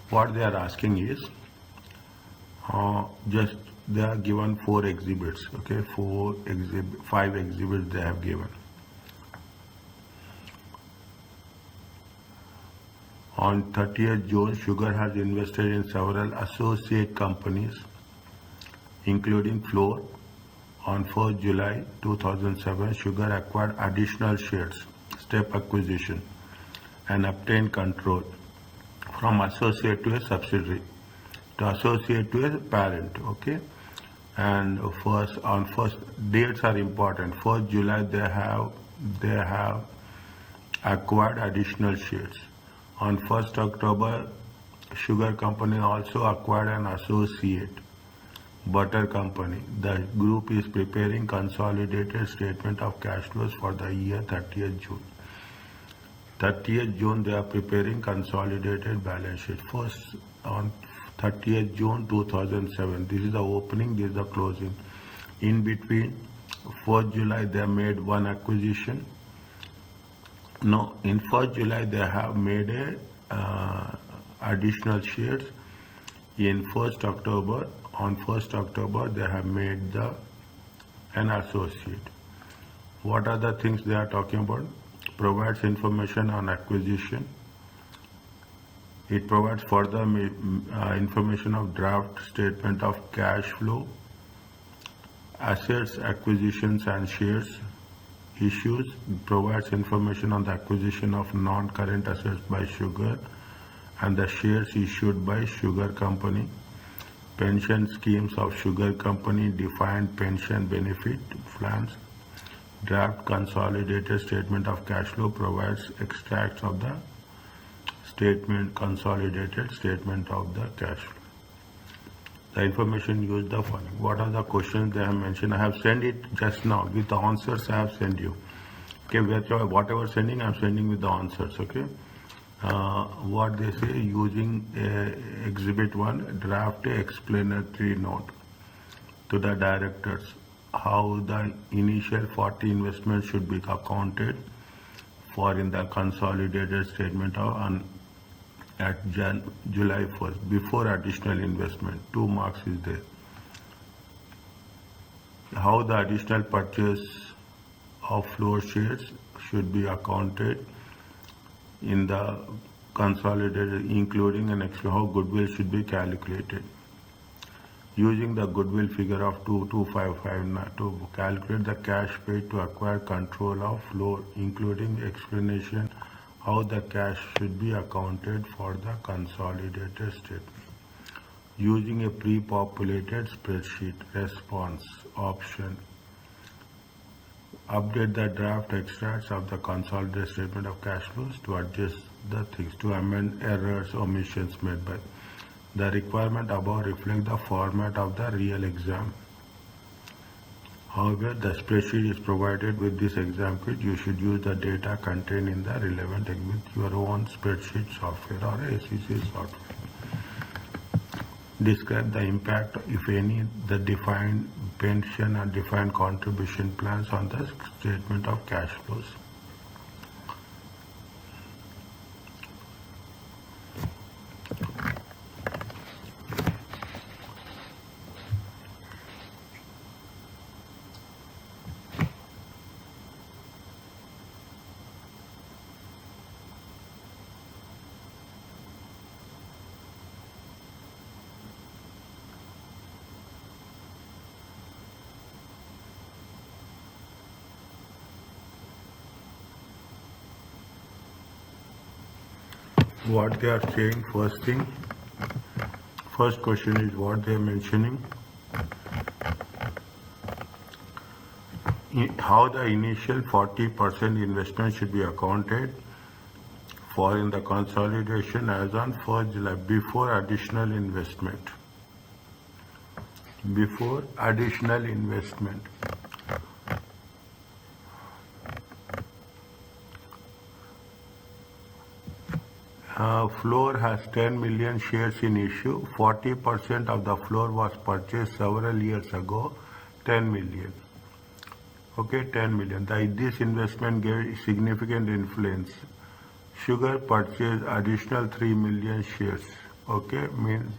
what they are asking is just they are given 4 exhibits. Okay, 5 exhibits they have given. On 30th June, Sugar has invested in several associate companies, including Floor. On 1st July 2007, Sugar acquired additional shares, step acquisition, and obtained control from associate to a subsidiary, to associate to a parent. Okay, and first dates are important. 1st July they have acquired additional shares. On 1st October, Sugar Company also acquired an associate, Butter Company. The group is preparing consolidated statement of cash flows for the year 30th June. 30th June, they are preparing consolidated balance sheet. First, on 30th June 2007, this is the opening, this is the closing. In between, 4th July, they made one acquisition. No, in 1st July, they have made additional shares. In 1st October, on 1st October, they have made an associate. What are the things they are talking about? Provides information on acquisition. It provides further information of draft statement of cash flow, assets, acquisitions and shares. Issues provides information on the acquisition of non-current assets by Sugar and the shares issued by Sugar Company. Pension schemes of Sugar Company, defined pension benefit plans. Draft consolidated statement of cash flow provides extracts of the consolidated statement of the cash flow. The information used the following. What are the questions they have mentioned? I have sent it just now with the answers. I have sent you. Okay, whatever sending, I am sending with the answers. Okay. What they say, using Exhibit 1, draft explanatory note to the directors how the initial 40 investments should be accounted for in the consolidated statement of at July 1st, before additional investment. 2 marks is there. How the additional purchase of Floor shares should be accounted in the consolidated, including an extra how goodwill should be calculated. Using the goodwill figure of 2255 to calculate the cash paid to acquire control of Floor, including explanation how the cash should be accounted for the consolidated statement. Using a pre-populated spreadsheet, response option. Update the draft extracts of the consolidated statement of cash flows to adjust the things, to amend errors, omissions made by. The requirement above reflect the format of the real exam. However, the spreadsheet is provided with this exam kit. You should use the data contained in the relevant with your own spreadsheet software or ACCA software. Describe the impact, if any, the defined pension and defined contribution plans on the statement of cash flows. What they are saying, first question is what they are mentioning. How the initial 40% investment should be accounted for in the consolidation as on 1st July, before additional investment. Before additional investment. Floor has 10 million shares in issue. 40% of the floor was purchased several years ago. 10 million. Okay, 10 million. This investment gave significant influence. Sugar purchased additional 3 million shares. Okay, means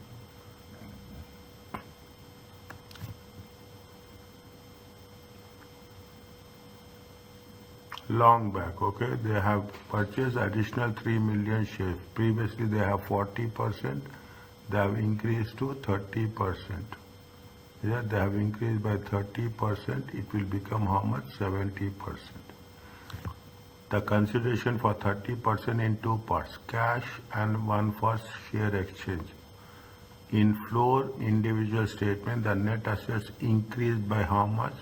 long back. Okay, they have purchased additional 3 million shares. Previously they have 40%, they have increased to 30%. Yeah, they have increased by 30%, it will become how much? 70%. The consideration for 30% in two parts, cash and one for share exchange. In floor individual statement, the net assets increased by how much?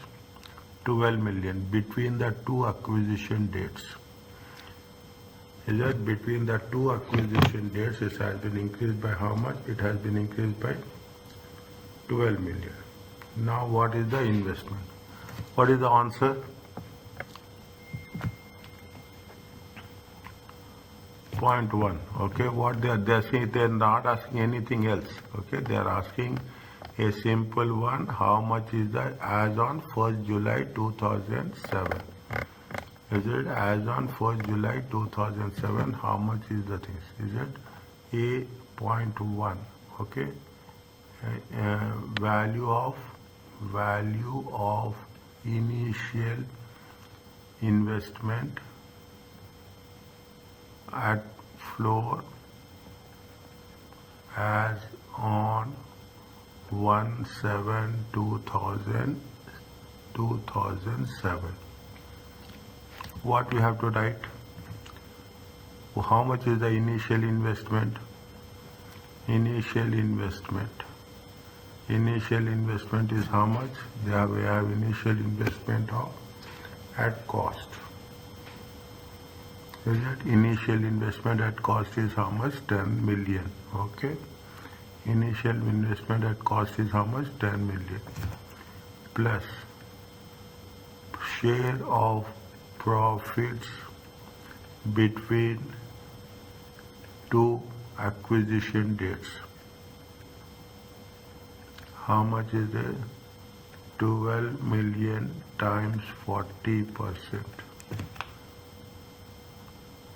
12 million between the two acquisition dates. Is that between the two acquisition dates, it has been increased by how much? It has been increased by 12 million. Now what is the investment? What is the answer? Point 1. Okay, what they are saying, they are not asking anything else. Okay, they are asking a simple one, how much is that as on 1st July 2007? Is it as on 1st July 2007, how much is the thing? Is it a point 1? Okay, value of initial investment at floor as on 1/7/2007. What we have to write? How much is the initial investment? Initial investment is how much? We have initial investment of at cost. Is it initial investment at cost is how much? 10 million. Okay. Initial investment at cost is how much? 10 million. Plus share of profits between two acquisition dates. How much is it? 12 million times 40%.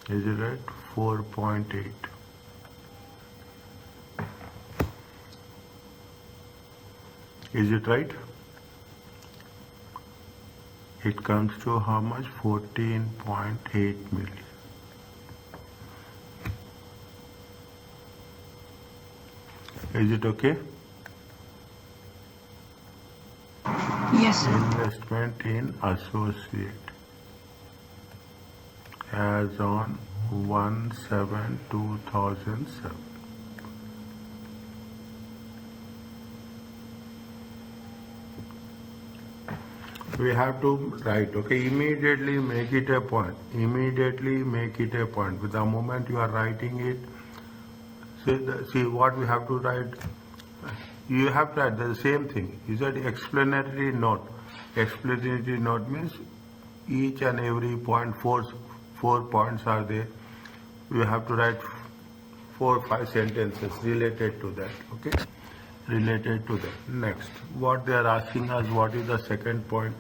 Is it right? 4.8. Is it right? It comes to how much? 14.8 million. Is it okay? Yes, sir. Investment in associate as on 1/7/2007. We have to write, okay, immediately make it a point. Immediately make it a point. With the moment you are writing it, see what we have to write. You have to write the same thing. Is that explanatory note? Explanatory note means each and every point, four points are there. You have to write 4 or 5 sentences related to that. Okay, related to that. Next, what they are asking us, what is the second point?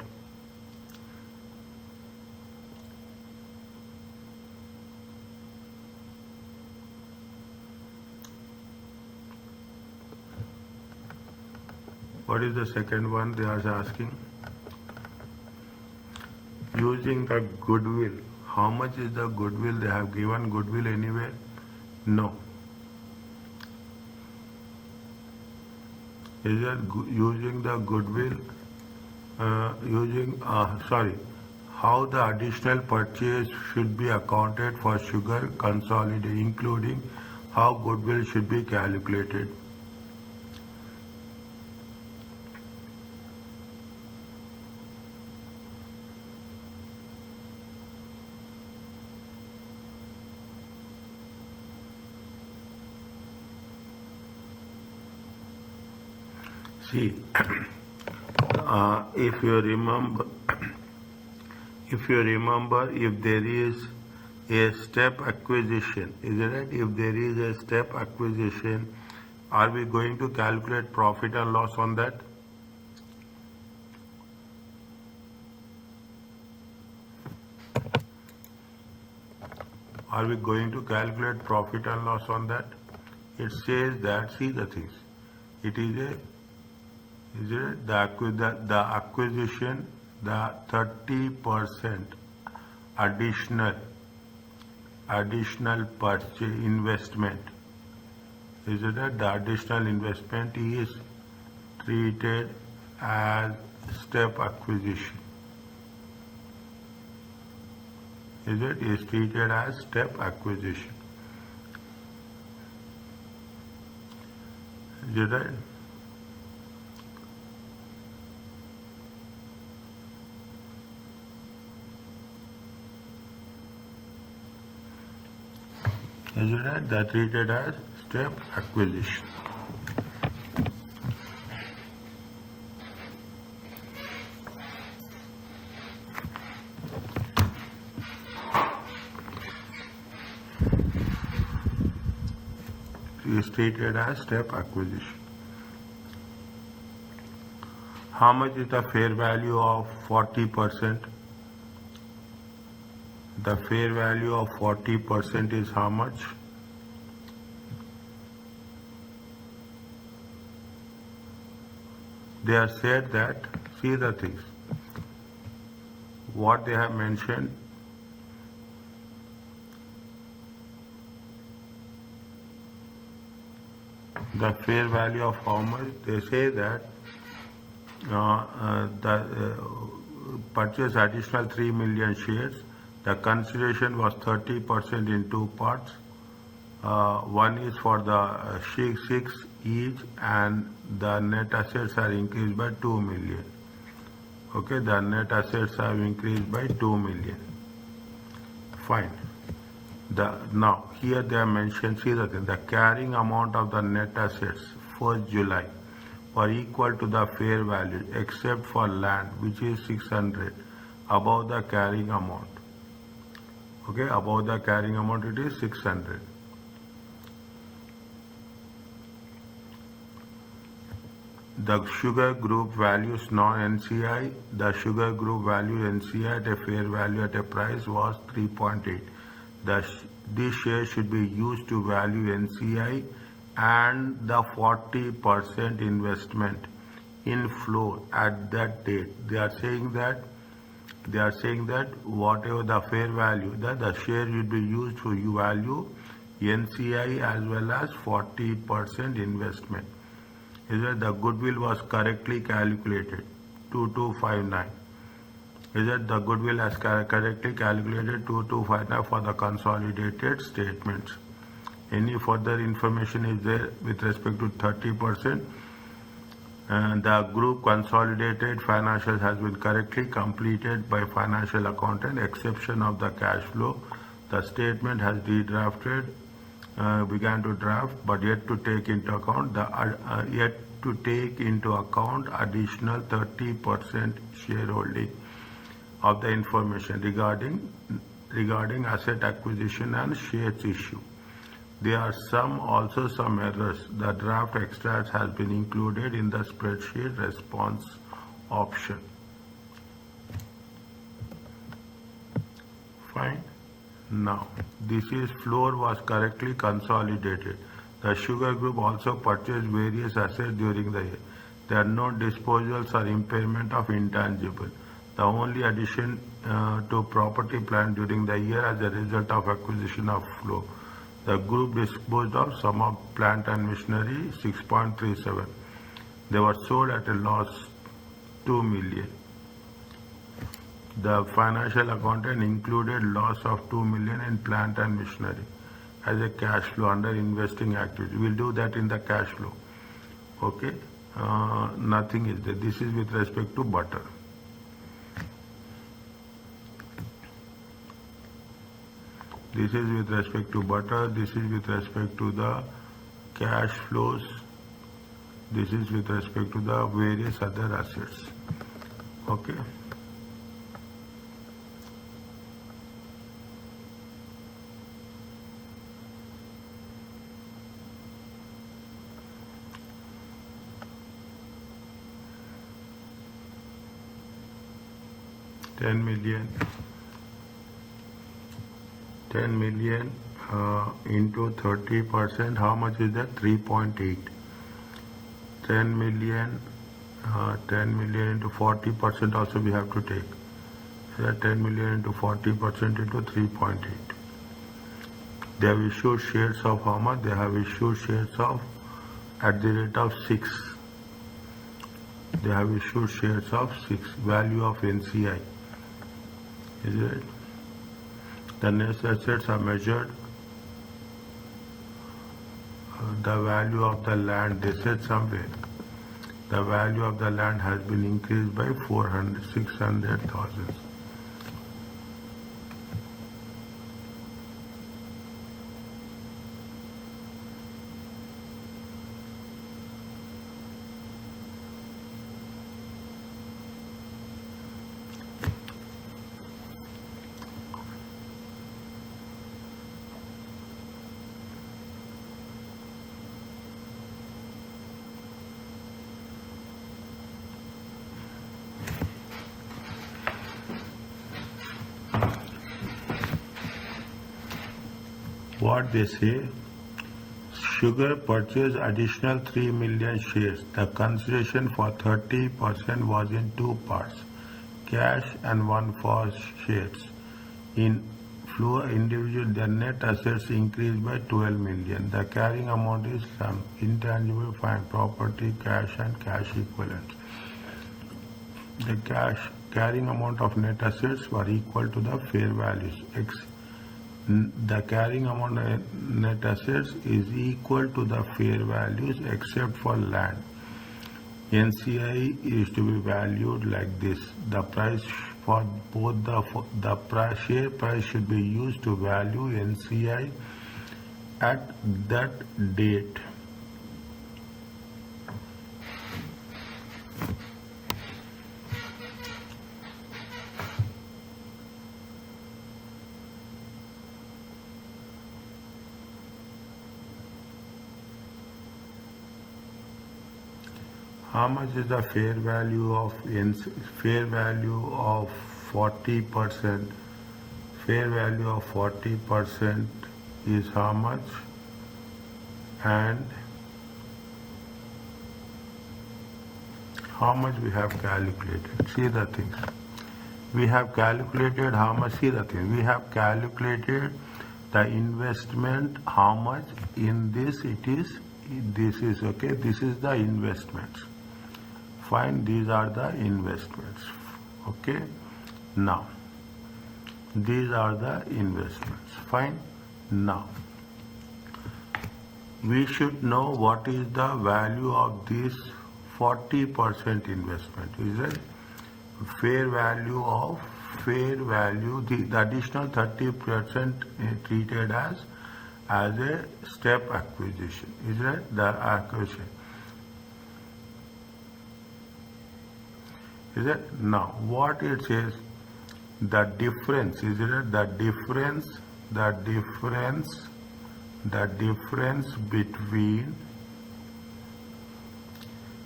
What is the second one they are asking? Using the goodwill. How much is the goodwill? They have given goodwill anywhere? No. Is it using the goodwill? How the additional purchase should be accounted for sugar consolidated, including how goodwill should be calculated. See, if you remember, if there is a step acquisition, is it right? If there is a step acquisition, are we going to calculate profit and loss on that? Are we going to calculate profit and loss on that? it says that, see the things, it is the acquisition, the 30% additional purchase investment, is it that the additional investment is treated as step acquisition? Is treated as step acquisition. Is it right? Is it right? That treated as step acquisition. Is treated as step acquisition. How much is the fair value of 40%? The fair value of 40% is how much? They have said that, see the things, what they have mentioned. The fair value of how much? They say that purchase additional 3 million shares. The consideration was 30% in two parts. One is for the 6 each, and the net assets are increased by 2 million. Okay, the net assets have increased by 2 million. Fine. Now here they have mentioned, see that the carrying amount of the net assets 1st July were equal to the fair value except for land, which is 600 above the carrying amount. Okay, above the carrying amount it is 600. The sugar group values non-NCI. The sugar group value NCI at a fair value at a price was 3.8. This share should be used to value NCI and the 40% investment in flow at that date. They are saying that whatever the fair value, that the share will be used to value NCI as well as 40% investment. Is that the goodwill was correctly calculated, 2259. Is that the goodwill has correctly calculated 2259 for the consolidated statements. Any further information is there with respect to 30%? And the group consolidated financials has been correctly completed by financial accountant, exception of the cash flow. The statement has redrafted, began to draft, but yet to take into account additional 30% shareholding of the information regarding asset acquisition and shares issue. There are also some errors. The draft extracts has been included in the spreadsheet response option. Fine. Now, this is floor was correctly consolidated. The sugar group also purchased various assets during the year. There are no disposals or impairment of intangible. The only addition to property plant during the year as a result of acquisition of flow. The group disposed of some of plant and machinery, 6.37. They were sold at a loss, 2 million. The financial accountant included loss of 2 million in plant and machinery as a cash flow under investing activity. We'll do that in the cash flow. Okay, nothing is there. This is with respect to butter. This is with respect to butter. This is with respect to the cash flows. This is with respect to the various other assets. Okay. $10 million into 30%, how much is that? 3.8. 10 million, 10 million into 40% also we have to take. So that 10 million into 40% into 3.8. They have issued shares of how much? They have issued shares of at the rate of 6. They have issued shares of 6. Value of NCI. Is it? The net assets are measured. The value of the land, they said somewhere. The value of the land has been increased by 600,000. What they say, Sugar purchased additional 3 million shares. The consideration for 30% was in two parts, cash and one for shares. In Fluor individual, the net assets increased by 12 million. The carrying amount is some intangible fine property, cash and cash equivalents. The carrying amount of net assets were equal to the fair values. The carrying amount of net assets is equal to the fair values except for land. NCI is to be valued like this. The price for both the share price should be used to value NCI at that date. How much is the fair value of 40%? Fair value of 40% is how much? And how much we have calculated? See the things. We have calculated how much. See the thing. We have calculated the investment. How much in this it is? This is okay. This is the investments. Fine, these are the investments. Okay, now these are the investments. Fine, now we should know what is the value of this 40% investment. Is it fair value, the additional 30% treated as a step acquisition. Is it the acquisition? Is it? Now, what it says, the difference, is it? The difference between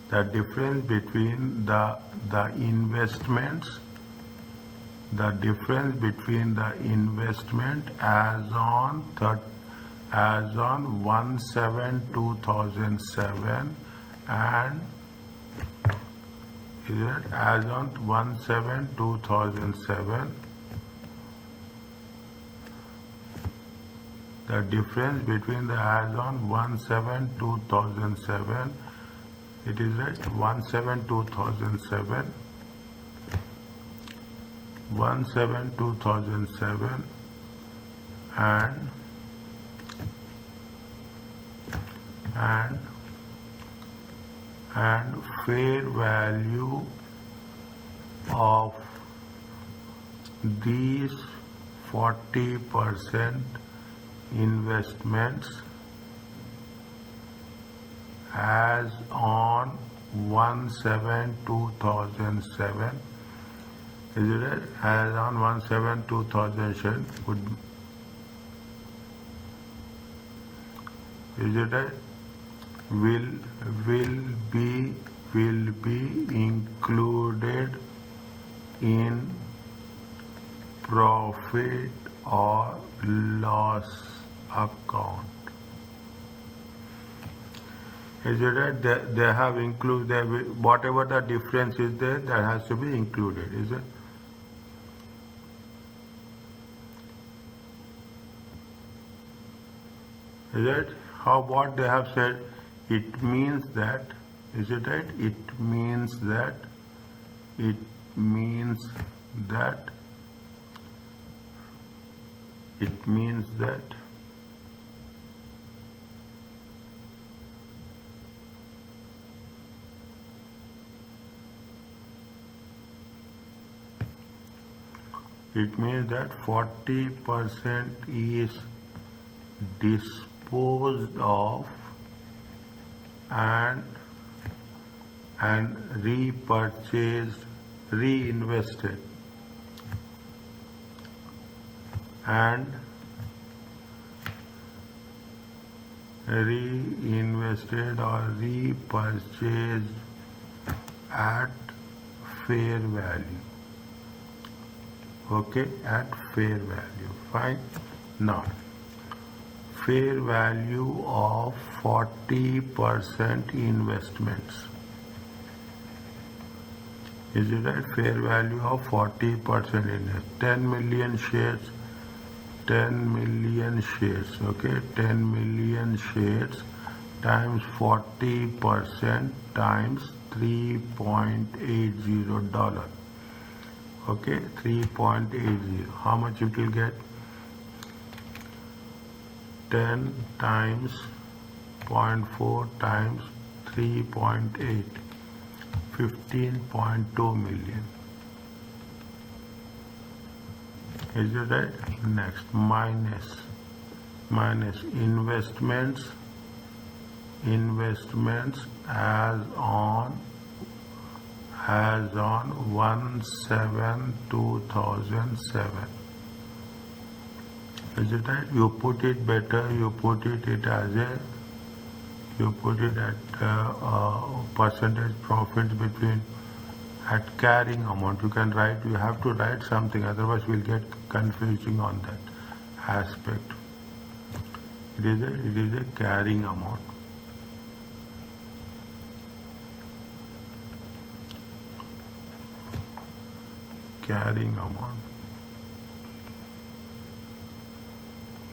the difference between the investments, the difference between the investment as on 1/7/2007 and is it as on 1/7/2007, the difference between the as on 1/7/2007, it is right 1/7/2007, 1/7/2007 and fair value of these 40% investments as on 1/7/2007. Is it right? As on 1/7/2007 would, is it right? Will be included in profit or loss account. Is it right? They have included, whatever the difference is there, that has to be included, is it? Is it? What they have said, it means that, is it right? It means that, it means that, it means that it means that 40% is disposed of and repurchased, reinvested, and reinvested or repurchased at fair value. Okay, at fair value. Fine. Now, fair value of 40% investments. Is it right? Fair value of 40% in 10 million shares. 10 million shares. Okay, 10 million shares times 40% times $3.80. Okay, 3.80. How much it will get? 10 times 0.4 times 3.8, 15.2 million. Is it right? Next, minus investments as on 1/7/2007. Is it right? You put it better, you put it as a, you put it at percentage profits between, at carrying amount. You can write, you have to write something, otherwise we'll get confusing on that aspect. It is a carrying amount. Carrying amount.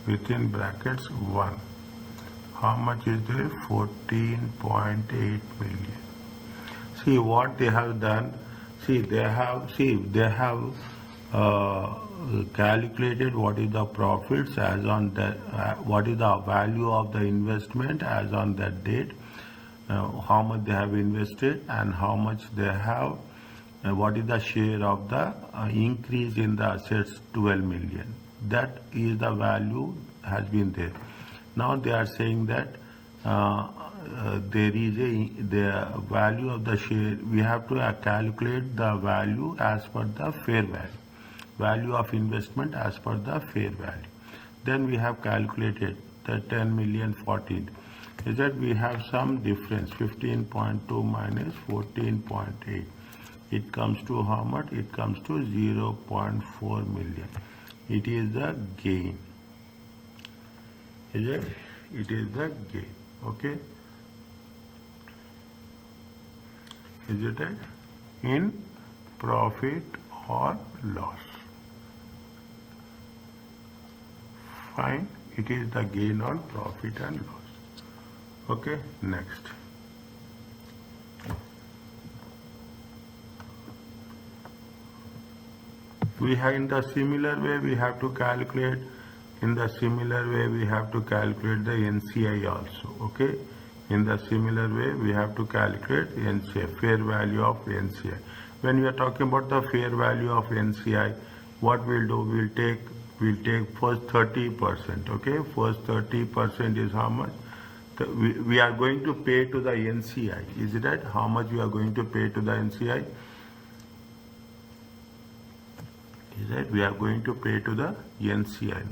Within brackets 1. How much is there? 14.8 million. See what they have done. They have calculated what is the profits as on the what is the value of the investment as on that date, how much they have invested and how much they have, what is the share of the increase in the assets, 12 million. That is the value has been there. Now they are saying that there is the value of the share. We have to calculate the value as per the fair value of investment as per the fair value. Then we have calculated the 10 million 14. Is that we have some difference, 15.2 minus 14.8. It comes to how much? It comes to 0.4 million. It is the gain. Is it? It is the gain. Okay. Is it right? In profit or loss. Fine. It is the gain on profit and loss. Okay. Next. We have, in the similar way, we have to calculate. In the similar way, we have to calculate the NCI also. Okay. In the similar way, we have to calculate NCI, fair value of NCI. When we are talking about the fair value of NCI, what we'll do, we'll take first 30%. Okay. First 30% is how much? We are going to pay to the NCI. Is it right? How much we are going to pay to the NCI? Is that we are going to pay to the NCI.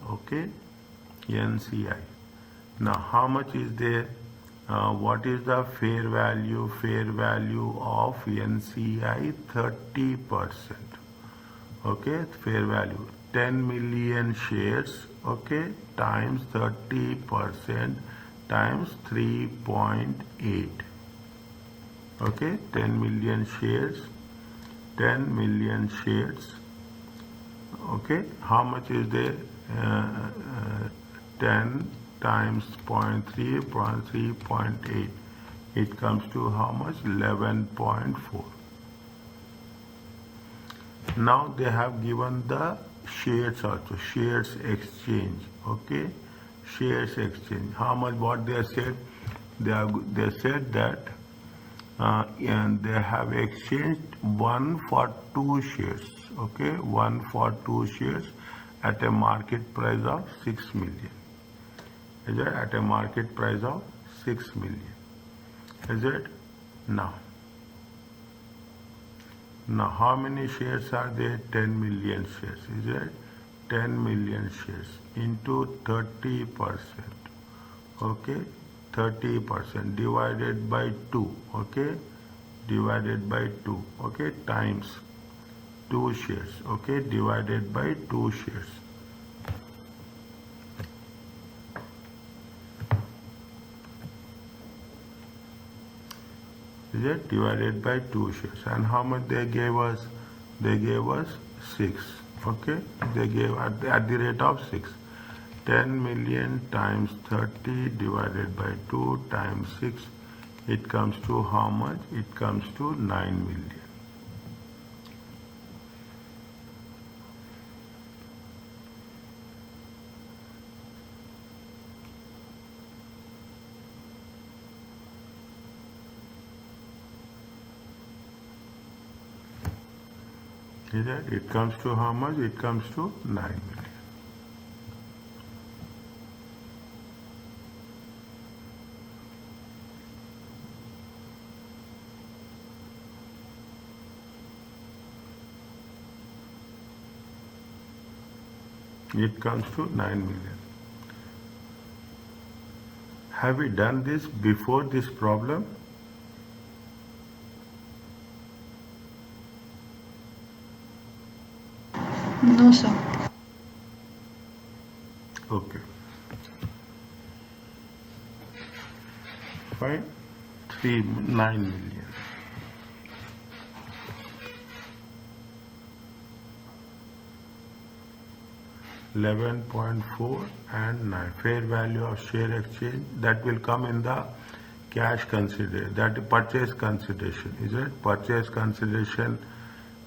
Okay. NCI. Now how much is there? What is the fair value? Fair value of NCI 30%. Okay, fair value 10 million shares, okay, times 30% times 3.8. Okay, 10 million shares, 10 million shares. Okay, how much is there? 10 times 0.3, 0.3.8. It comes to how much? 11.4. Now they have given the shares also, shares exchange. Okay, shares exchange. How much? What they said? They said that and they have exchanged 1 for 2 shares. Okay, 1 for 2 shares at a market price of 6 million. Is it at a market price of 6 million? Is it? Now how many shares are there? 10 million shares. Is it? 10 million shares into 30%. Okay, 30% divided by 2. Okay, divided by 2. Okay, times 2 shares. Okay, divided by 2 shares. Is it? Divided by 2 shares. And how much they gave us? They gave us 6. Okay, they gave at the rate of 6. 10 million times 30 divided by 2 times 6, it comes to how much? It comes to 9 million. Is that? It comes to how much? It comes to 9 million. It comes to 9 million. Have we done this before this problem? No, sir. Okay. Fine. 9 million. $11.4 and 9. Fair value of share exchange, that will come in the cash consideration, that purchase consideration. Is it? Purchase consideration.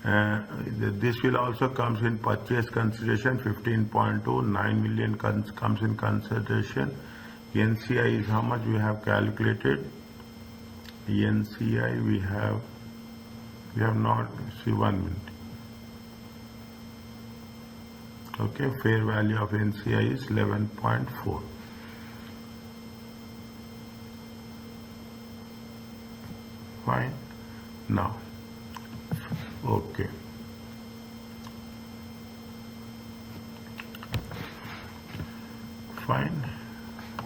This will also comes in purchase consideration. 15.2, 9 million comes in consideration. NCI is how much we have calculated. NCI we have not, see 1 minute. Okay, fair value of NCI is 11.4. Fine. Now, okay. Fine.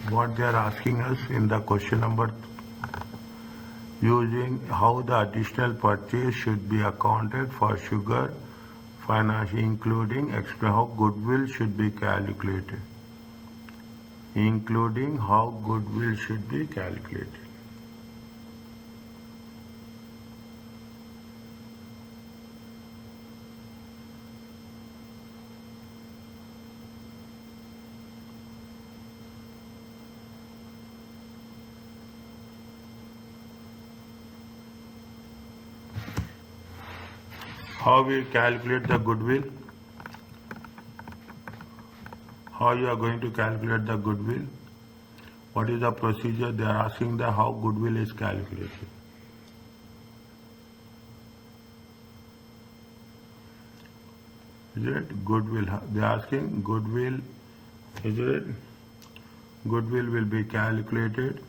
What they are asking us in the question number, using how the additional purchase should be accounted for sugar finance, including how goodwill should be calculated. Including how goodwill should be calculated. How we calculate the goodwill? How you are going to calculate the goodwill? What is the procedure? They are asking the how goodwill is calculated. Is it goodwill? They are asking goodwill. Is it? Goodwill will be calculated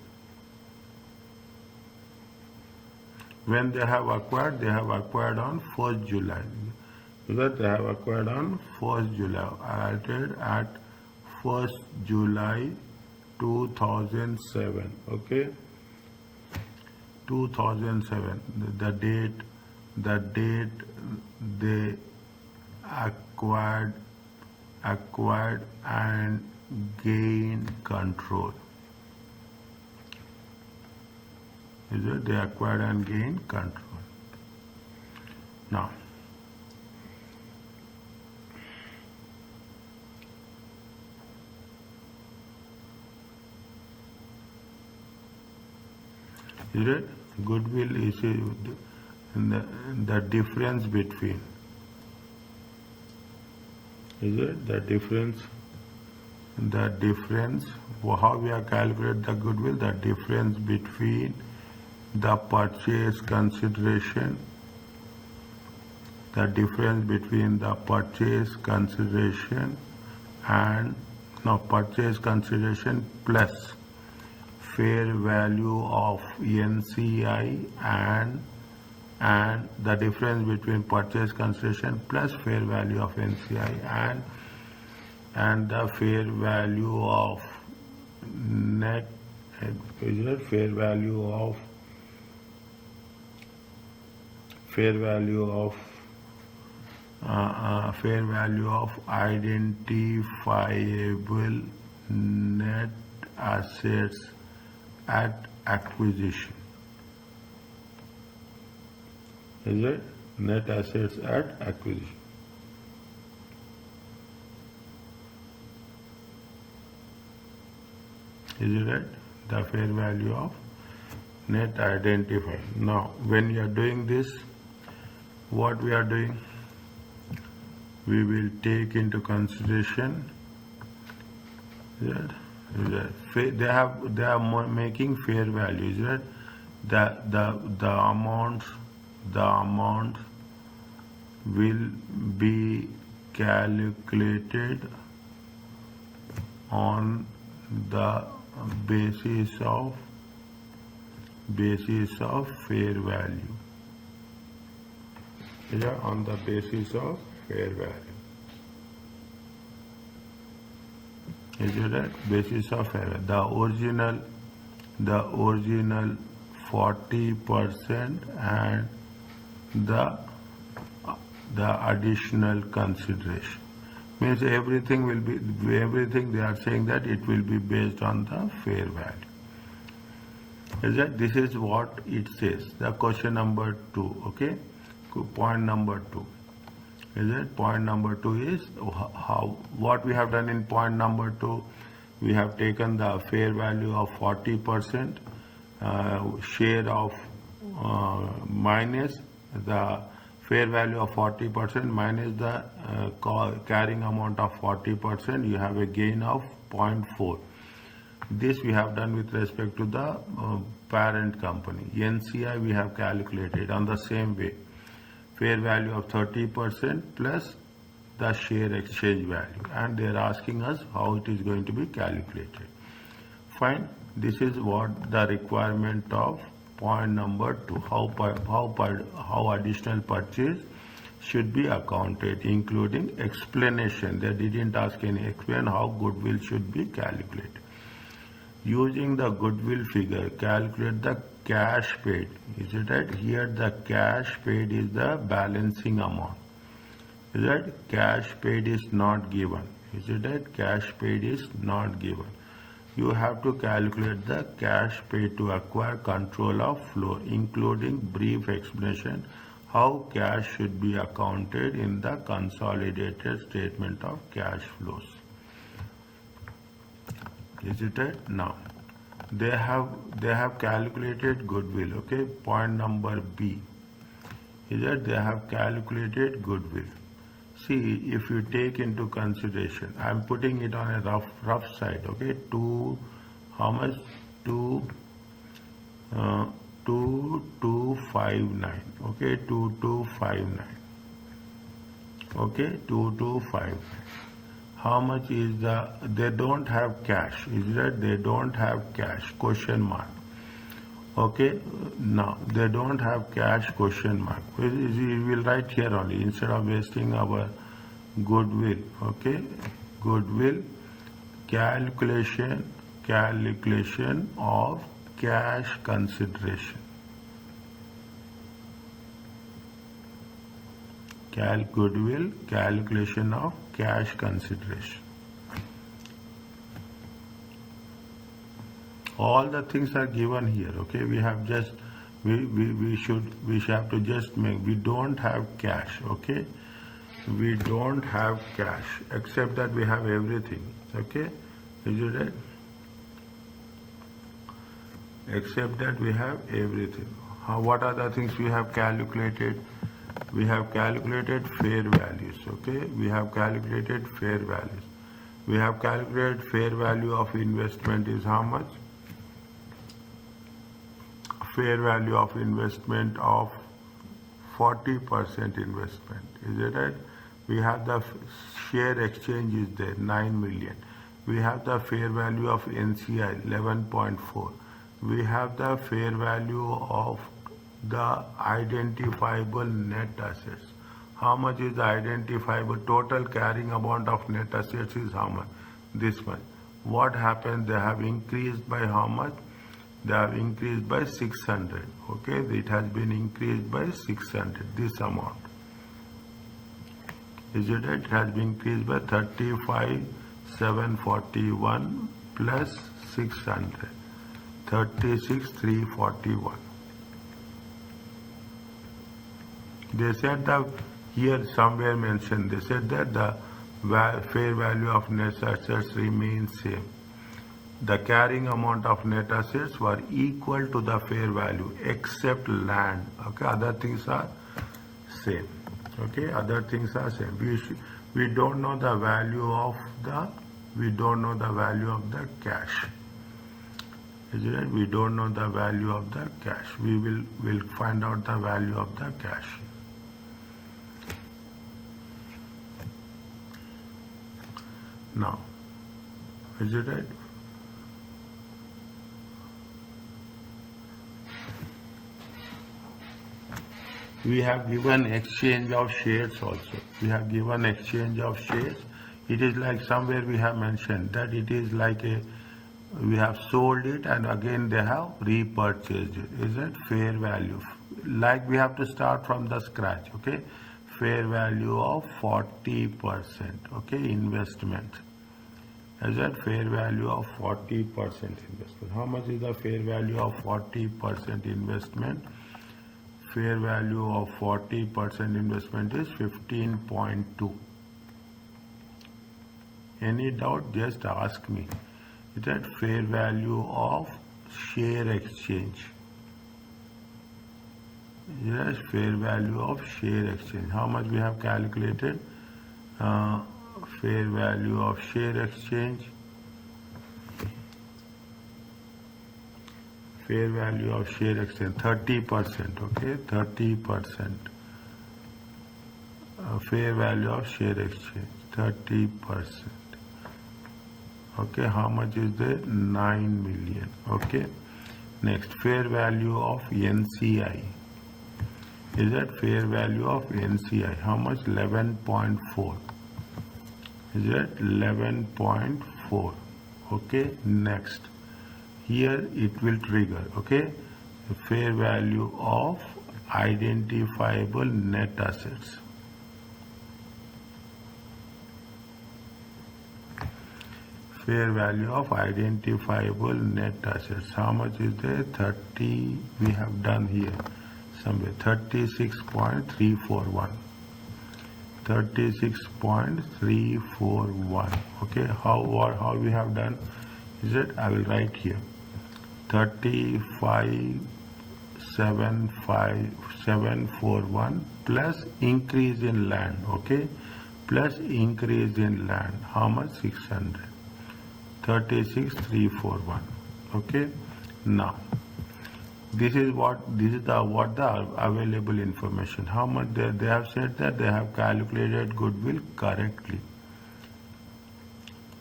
when they have acquired on 1st July. Because they have acquired on 1st July, added at 1st July 2007. Okay, 2007. The date they acquired acquired and gained control. Is it? They acquired and gained control. Now, is it? Goodwill is the difference between. Is it? The difference, how we are calculate the goodwill, the difference between the purchase consideration, and purchase consideration plus fair value of NCI and the difference between purchase consideration plus fair value of NCI and the fair value of net, is it? Fair value of identifiable net assets at acquisition. Is it? Net assets at acquisition. Is it right? The fair value of net identified. Now, when you are doing this, what we are doing? We will take into consideration that they are making fair values, right? The amount will be calculated on the basis of fair value. Yeah, on the basis of fair value. Is it right? Basis of fair value. The original 40% and the additional consideration. Means everything they are saying that it will be based on the fair value. Is that? This is what it says. The question number 2, okay? Point number 2. Is it? Point number 2 is what we have done in point number 2. We have taken the fair value of 40%, share of minus the fair value of 40% minus the carrying amount of 40%. You have a gain of 0.4. This we have done with respect to the parent company. NCI we have calculated on the same way. Fair value of 30% plus the share exchange value, and they are asking us how it is going to be calculated. Fine. This is what the requirement of point number 2. How additional purchase should be accounted, including explanation. They didn't ask any explain how goodwill should be calculated. Using the goodwill figure, calculate the cash paid. Is it right? Here the cash paid is the balancing amount. Is it? Cash paid is not given. Is it right? Cash paid is not given. You have to calculate the cash paid to acquire control of flow, including brief explanation how cash should be accounted in the consolidated statement of cash flows. Is it right? Now, they have calculated goodwill. Okay, point number B is that they have calculated goodwill. See, if you take into consideration, I am putting it on a rough side. Okay, how much? 2259. Okay, 2259. Okay, 2259. How much is they don't have cash, is that? They don't have cash, question mark. Okay, now they don't have cash, question mark. We will write here only instead of wasting our goodwill. Okay, goodwill calculation of cash consideration. Goodwill calculation of cash consideration. All the things are given here. Okay, we have just we should have to just make. We don't have cash. Okay, we don't have cash except that we have everything. Okay, is it right? Except that we have everything. What are the things we have calculated? We have calculated fair values. Okay, we have calculated fair values. We have calculated fair value of investment is how much? Fair value of investment of 40% investment. Is it right? We have the share exchange is there, 9 million. We have the fair value of NCI, 11.4. We have the fair value of the identifiable net assets. How much is the identifiable? Total carrying amount of net assets is how much? This much. What happened? They have increased by how much? They have increased by 600. Okay, it has been increased by 600. This amount. Is it right? It has been increased by 35,741 plus 600. 36,341. They said that here somewhere mentioned. They said that the fair value of net assets remains same. The carrying amount of net assets were equal to the fair value except land. Okay, other things are same. Okay, other things are same. We don't know the value of the cash. Is it right? We don't know the value of the cash. We will find out the value of the cash. Now, is it right? We have given exchange of shares also. We have given exchange of shares. It is like somewhere we have mentioned that it is like we have sold it and again they have repurchased it. Is it fair value? Like we have to start from the scratch. Okay, fair value of 40%. Okay, investment. Is that fair value of 40% investment? How much is the fair value of 40% investment? Fair value of 40% investment is 15.2. Any doubt? Just ask me. Is that fair value of share exchange? Yes, fair value of share exchange. How much we have calculated? Fair value of share exchange. Fair value of share exchange 30%. Okay, 30%. Fair value of share exchange 30%. Okay, how much is there? 9 million. Okay, next fair value of NCI. Is that fair value of NCI? How much? 11.4. Is that 11.4? Okay, next. Here it will trigger. Okay, the fair value of identifiable net assets. Fair value of identifiable net assets. How much is there? 30. We have done here somewhere 36.341. 36.341. Okay, how we have done? Is it? I will write here 35,741 plus increase in land. Okay, plus increase in land. How much? 600. 36,341. Okay, now this is the available information. How much they have said that they have calculated goodwill correctly.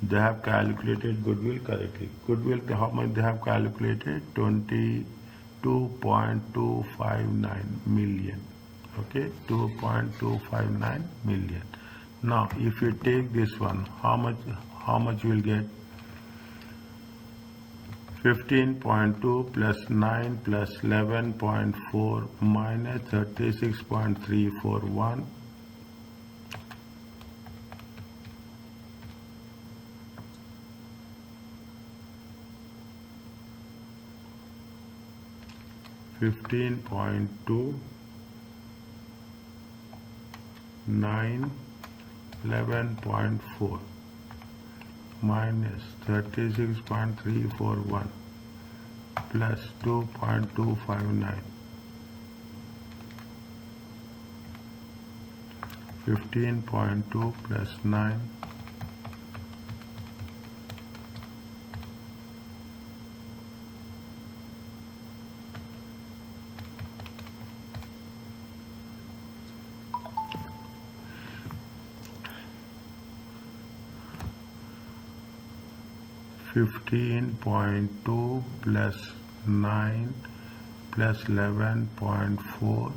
They have calculated goodwill correctly. Goodwill, how much they have calculated? 22.259 million. Okay, 2.259 million. Now, if you take this one, how much you will get? 15.2 plus 9 plus 11.4 minus 36.341 15.2, 9, 11.4 minus 36.341 plus 2.259. 15.2 plus 9 15.2 plus 9 plus 11.4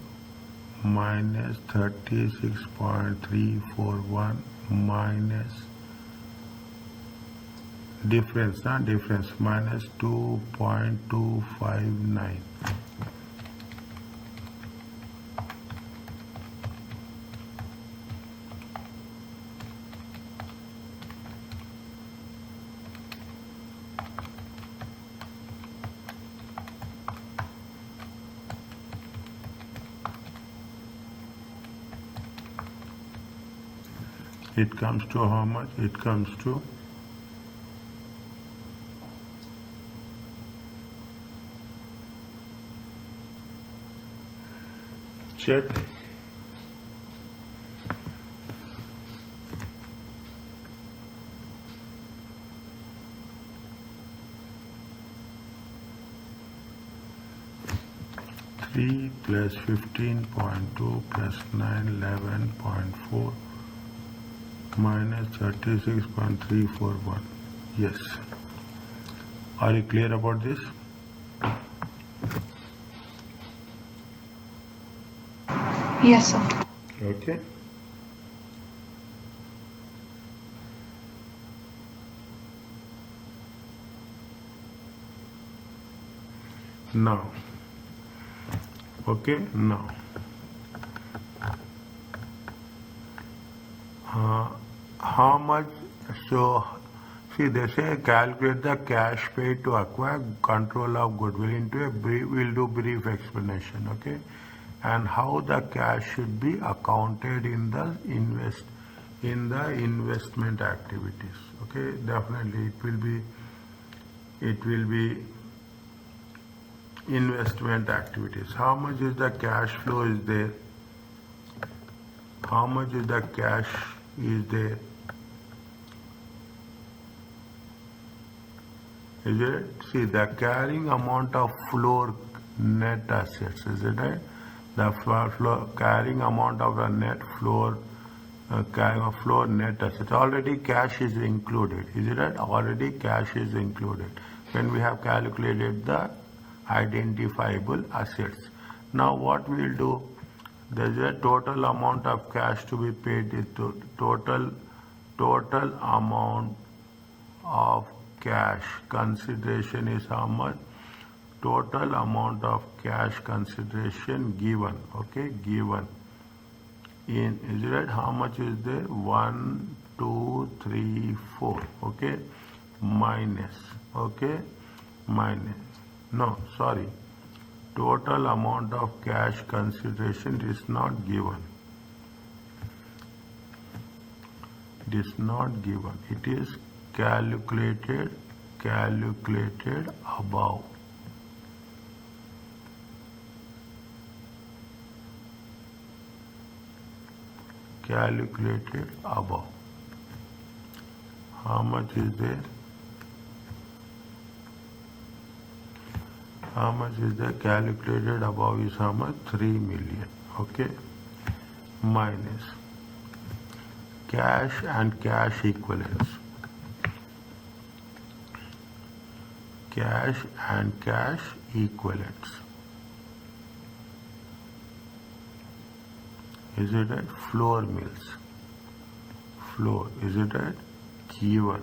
minus 36.341 minus difference minus 2.259. It comes to how much? It comes to check. Three plus 15.2 plus 9, 11.4 minus 36.341. Yes. Are you clear about this? Yes, sir. Okay. Now. Okay. Now. How much? So, see, they say calculate the cash paid to acquire control of goodwill into a brief. We'll do brief explanation, okay? And how the cash should be accounted in the investment activities. Okay, definitely it will be investment activities. How much is the cash flow is there? How much is the cash is there? Is it? See, the carrying amount of floor net assets, is it right? The carrying amount of the net floor, carrying of floor net assets. Already cash is included, is it right? Already cash is included when we have calculated the identifiable assets. Now what we will do? There is a total amount of cash to be paid. Total amount of cash consideration is how much? Total amount of cash consideration given. Okay, given in, is it right? How much is there? 1, 2, 3, 4. Okay, minus. Okay, minus. No, sorry. Total amount of cash consideration is not given. It is not given. It is calculated above. Calculated above. How much is there? How much is there? Calculated above is how much? 3 million. Okay. Minus cash and cash equivalents. Cash and cash equivalents. Is it right? Floor mills. Floor. Is it right? Given.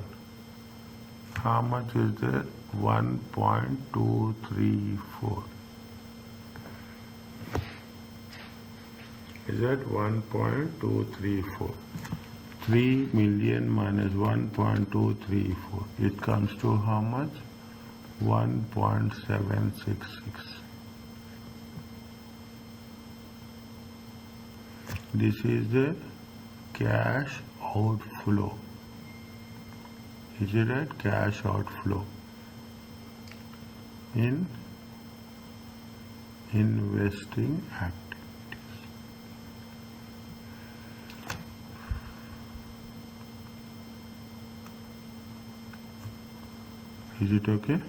How much is there? 1.234. Is that 1.234? 3 million minus 1.234. It comes to how much? 1.766. This is the cash outflow. Is it right? Cash outflow in investing activities. Is it okay?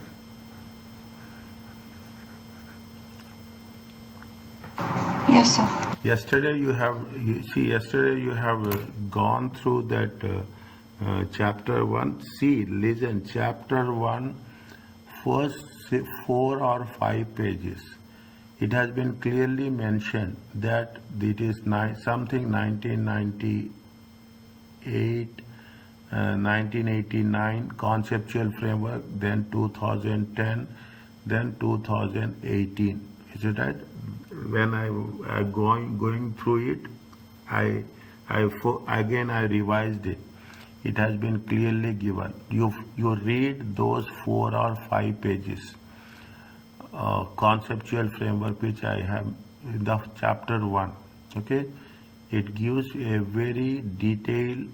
Yes, sir. Yesterday you have gone through that chapter 1. See, listen, chapter 1, first 4 or 5 pages. It has been clearly mentioned that it is something 1998, 1989 conceptual framework, then 2010, then 2018. Is it right? When I going through it, again I revised it. It has been clearly given. You read those 4 or 5 pages. Conceptual framework which I have in the chapter 1. Okay, it gives a very detailed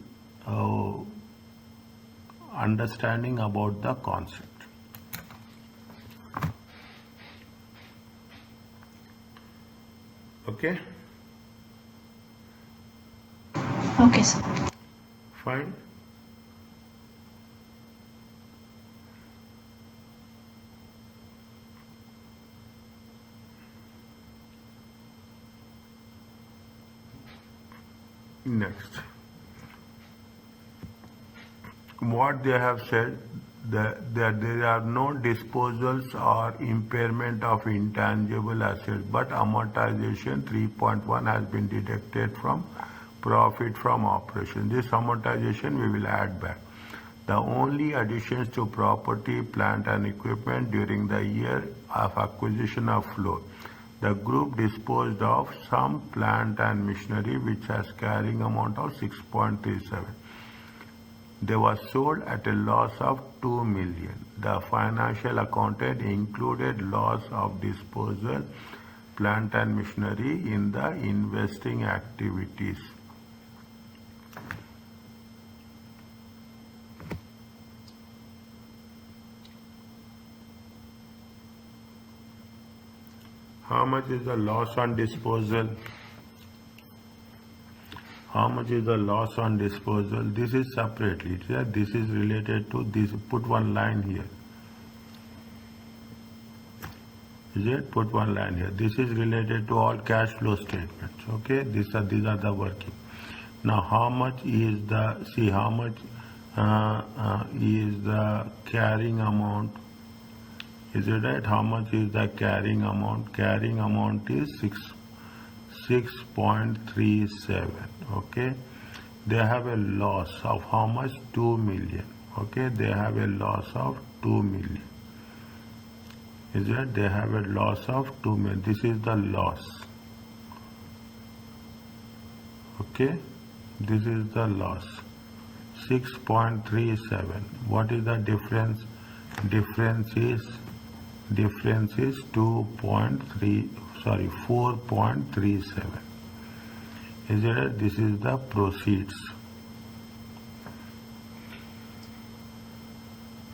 understanding about the concept. Okay, Okay, sir. fine. Next, what they have said that there are no disposals or impairment of intangible assets, but amortization 3.1 has been deducted from profit from operation. This amortization we will add back. The only additions to property, plant and equipment during the year of acquisition of floor. The group disposed of some plant and machinery which has carrying amount of 6.37. They were sold at a loss of 2 million. The financial accountant included loss of disposal, plant and machinery in the investing activities. How much is the loss on disposal? How much is the loss on disposal? This is separately. This is related to this. Put one line here. Is it? Put one line here. This is related to all cash flow statements. Okay. These are the working. Now, how much is the? See how much is the carrying amount? Is it right? How much is the carrying amount? Carrying amount is 6.37. Okay, they have a loss of how much? 2 million. Okay, they have a loss of 2 million. Is it? They have a loss of 2 million. This is the loss. Okay, this is the loss. 6.37. What is the difference? Difference is 4.37. Is it? This is the proceeds.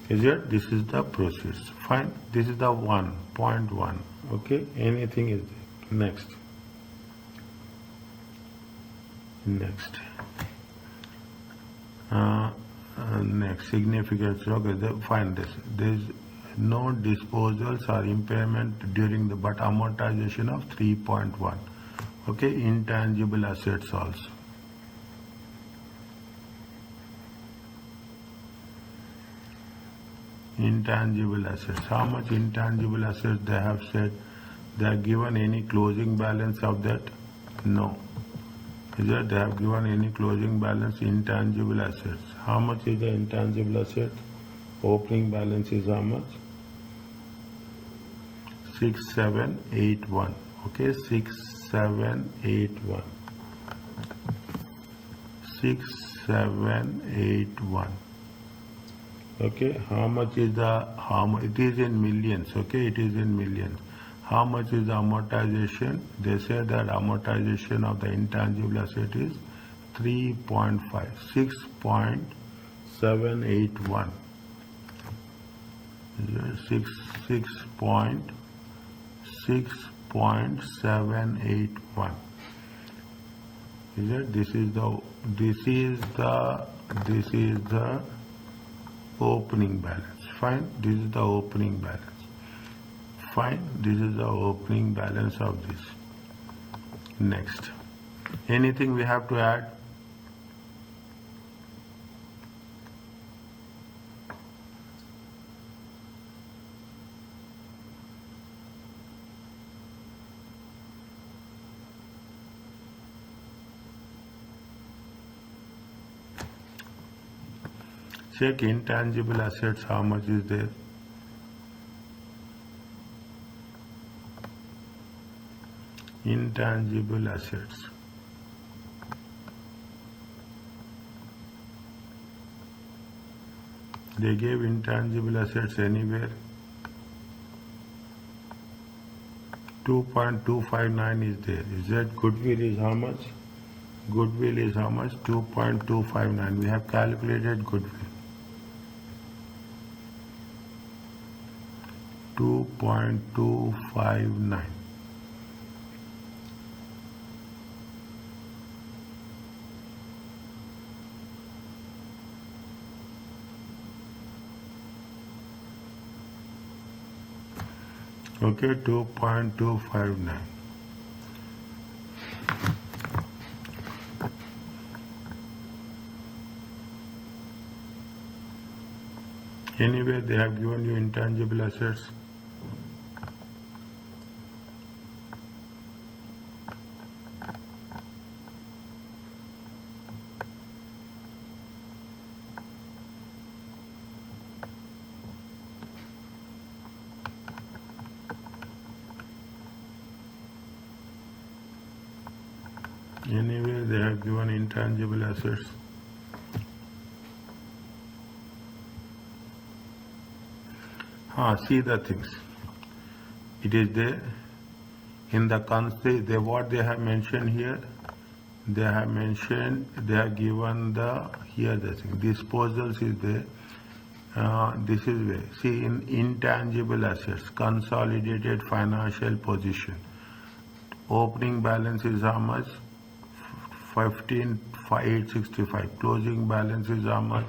Is it? This is the proceeds. Fine. This is the 1.1. Okay. Anything is there. Next. Next. Next. Significance. Okay. Find this. There is no disposals or impairment during the but amortization of 3.1. Okay, intangible assets also. Intangible assets. How much intangible assets they have said? They have given any closing balance of that? No. Is that they have given any closing balance? Intangible assets. How much is the intangible asset? Opening balance is how much? 6781. Okay, 6781. 6781. Okay, how much is the, it is in millions. Okay, it is in millions. How much is the amortization? They say that amortization of the intangible asset is 3.5, 6.781. 6.781. Is it? This is the opening balance. Fine. This is the opening balance. Fine. This is the opening balance of this. Next. Anything we have to add? Check intangible assets, how much is there? Intangible assets. They gave intangible assets anywhere. 2.259 is there. Is that goodwill is how much? Goodwill is how much? 2.259. We have calculated goodwill. 2.259. Okay, 2.259. Anyway, they have given you intangible assets. Anyway, they have given intangible assets. See the things. It is there in the concept. What they have mentioned here. They have mentioned. They have given the here the thing. Disposals is there. This is where. See in intangible assets, consolidated financial position. Opening balance is how much? 15,865. Closing balance is how much?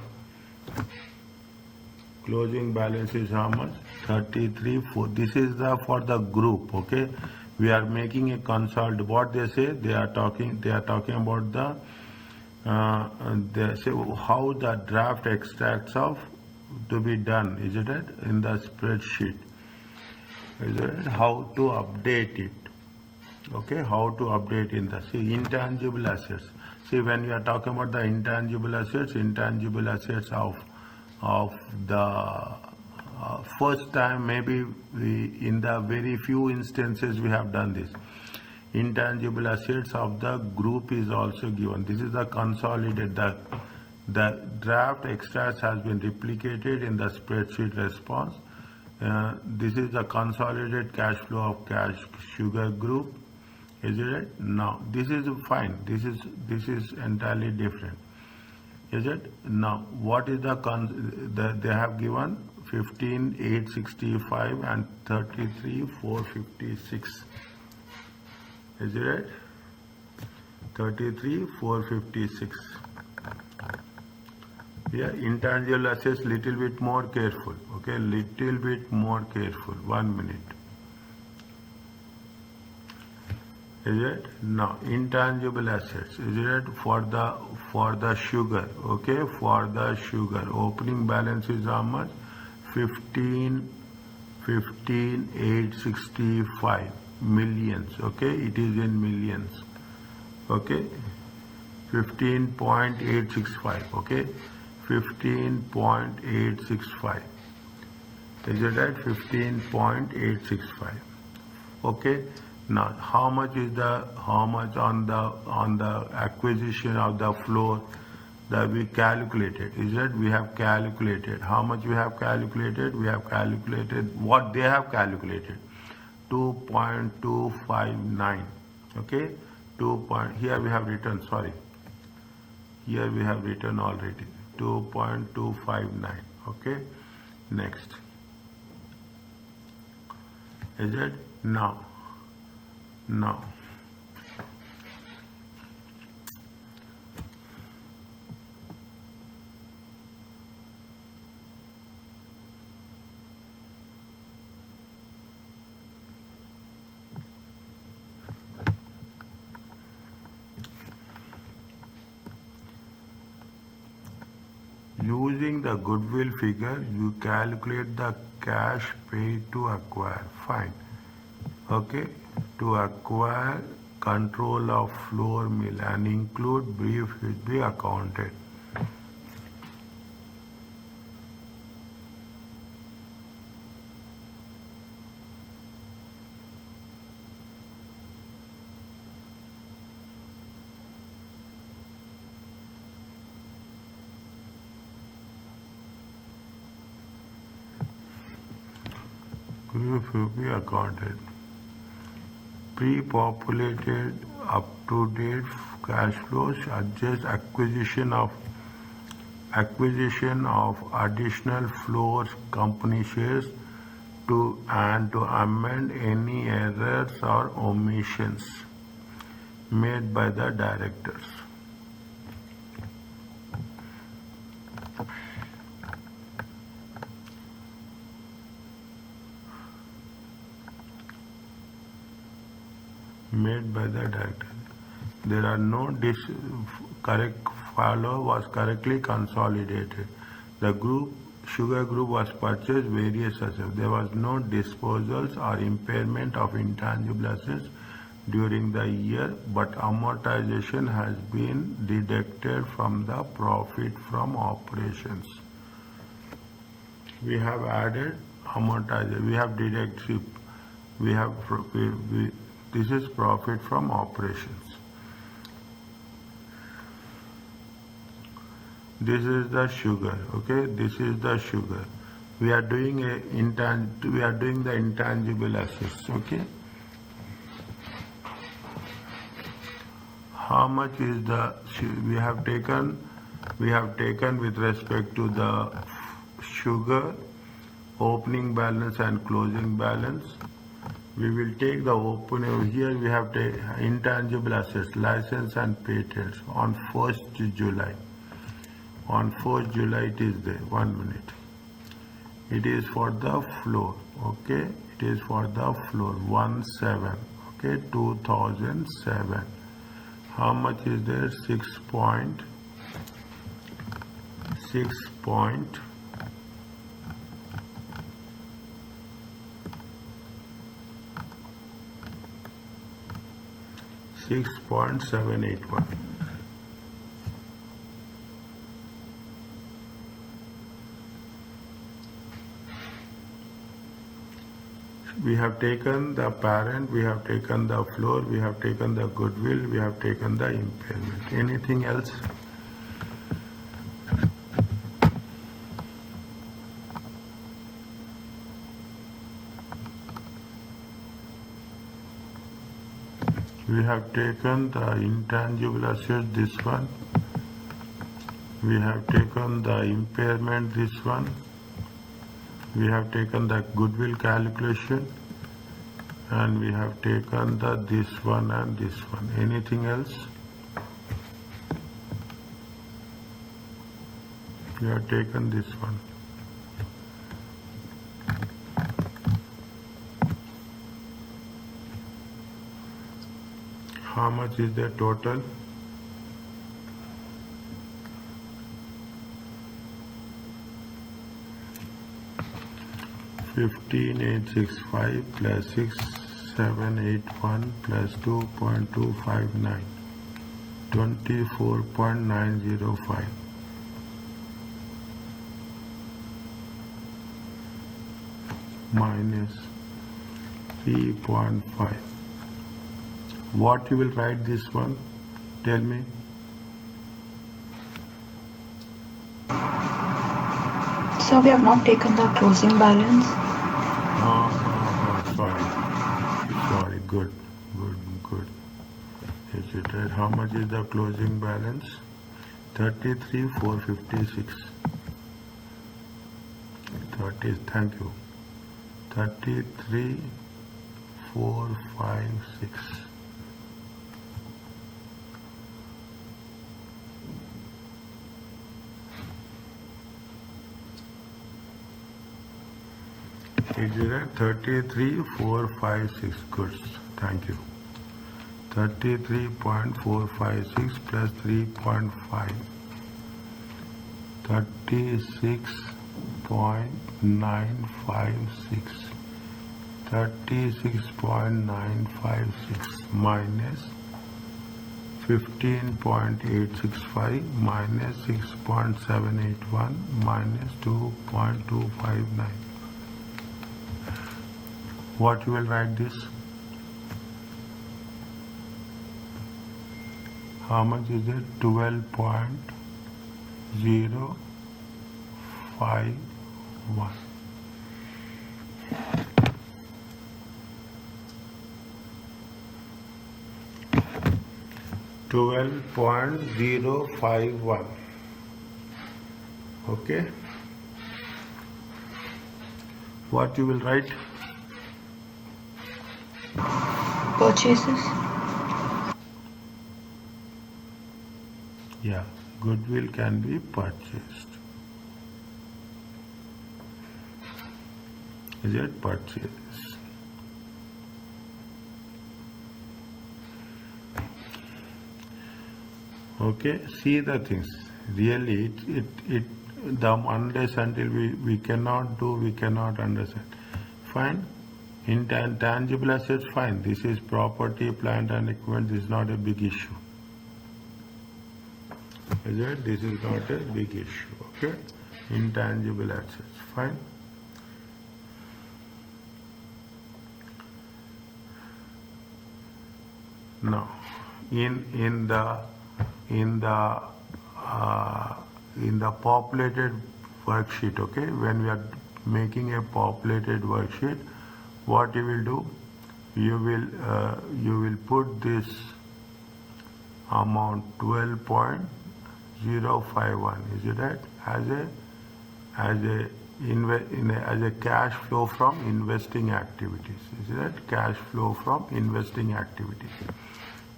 Closing balance is how much? 33,400. This is for the group. Okay, we are making a consult. What they say? They are talking about the. They say how the draft extracts of to be done. Is it in the spreadsheet? Is it how to update it? Okay, how to update in the intangible assets. See, when we are talking about the intangible assets of the first time, maybe in the very few instances we have done this. Intangible assets of the group is also given. This is the consolidated. The draft extracts has been replicated in the spreadsheet response. This is the consolidated cash flow of cash sugar group. Is it? Now this is fine. This is entirely different. Is it? Now what is they have given 15,865 and 33,456. Is it right? 33,456. Yeah, intangible assets little bit more careful. Okay, little bit more careful. 1 minute. Is it? Now intangible assets. Is it for the sugar? Okay, for the sugar. Opening balance is how much? 15,865 millions. Okay, it is in millions. Okay, 15.865. Okay, 15.865. Is it right? 15.865. Okay. Now, how much on the acquisition of the floor that we calculated? Is that we have calculated how much we have calculated? We have calculated what they have calculated. 2.259. Okay, here we have written, sorry, here we have written already 2.259. Okay, next is it now using the goodwill figure, you calculate the cash paid to acquire. Fine. Okay, to acquire control of flour mill and include brief should be accounted. Brief will be accounted. Pre-populated up-to-date cash flows suggest acquisition of additional floors company shares to amend any errors or omissions made by the directors. Made by the director. There are no correct follow was correctly consolidated. The sugar group was purchased various assets. There was no disposals or impairment of intangible assets during the year, but amortization has been deducted from the profit from operations. We have added amortization. We have deducted. This is profit from operations. This is the sugar. Okay, this is the sugar. We are doing the intangible assets. Okay. How much is the we have taken? We have taken with respect to the sugar opening balance and closing balance. We will take the opening. Here we have intangible assets, license and patents on 1st July. On 1st July it is there. 1 minute. It is for the floor. Okay. It is for the floor. 17. Okay. 2007. How much is there? 6.6. 6.781. We have taken the parent, we have taken the floor, we have taken the goodwill, we have taken the impairment. Anything else? We have taken the intangible assets, this one. We have taken the impairment, this one. We have taken the goodwill calculation. And we have taken the this one and this one. Anything else? We have taken this one. How much is the total? $15,865 plus 6,781 plus 2.259, 24.905. Minus 3.5. What you will write this one? Tell me. So we have not taken the closing balance. Sorry. good, good, good. Is it right? How much is the closing balance? 33,456. 30. Thank you. 33,456. Is it right? 33,456. Good. Thank you. 33.456 plus 3.5. 36.956. 36.956 minus 15.865 minus 6.781 minus 2.259. What you will write this? How much is it? 12.051. 12.051. Okay. What you will write? Purchases. Yeah, goodwill can be purchased. Is it purchase? Okay, see the things. Really, the unless until we cannot do, we cannot understand. Fine. Intangible assets, fine. This is property, plant and equipment. This is not a big issue. Is it? This is not a big issue. Okay. Intangible assets, fine. Now, in the populated worksheet, okay, when we are making a populated worksheet, what you will do, you will put this amount 12.051, is it right, as a cash flow from investing activities, is it right? Cash flow from investing activities.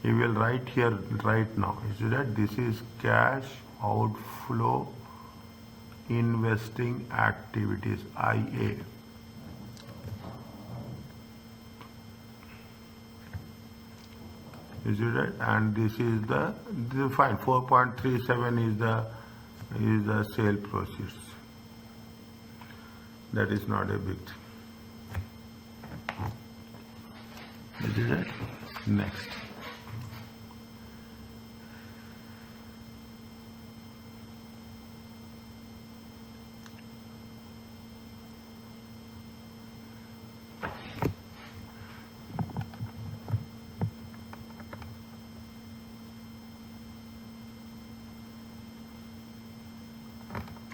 You will write here right now, is it right? This is cash outflow investing activities, IA. Is it right? And this is the fine. 4.37 is the sale proceeds. That is not a big thing. Is it right? Next.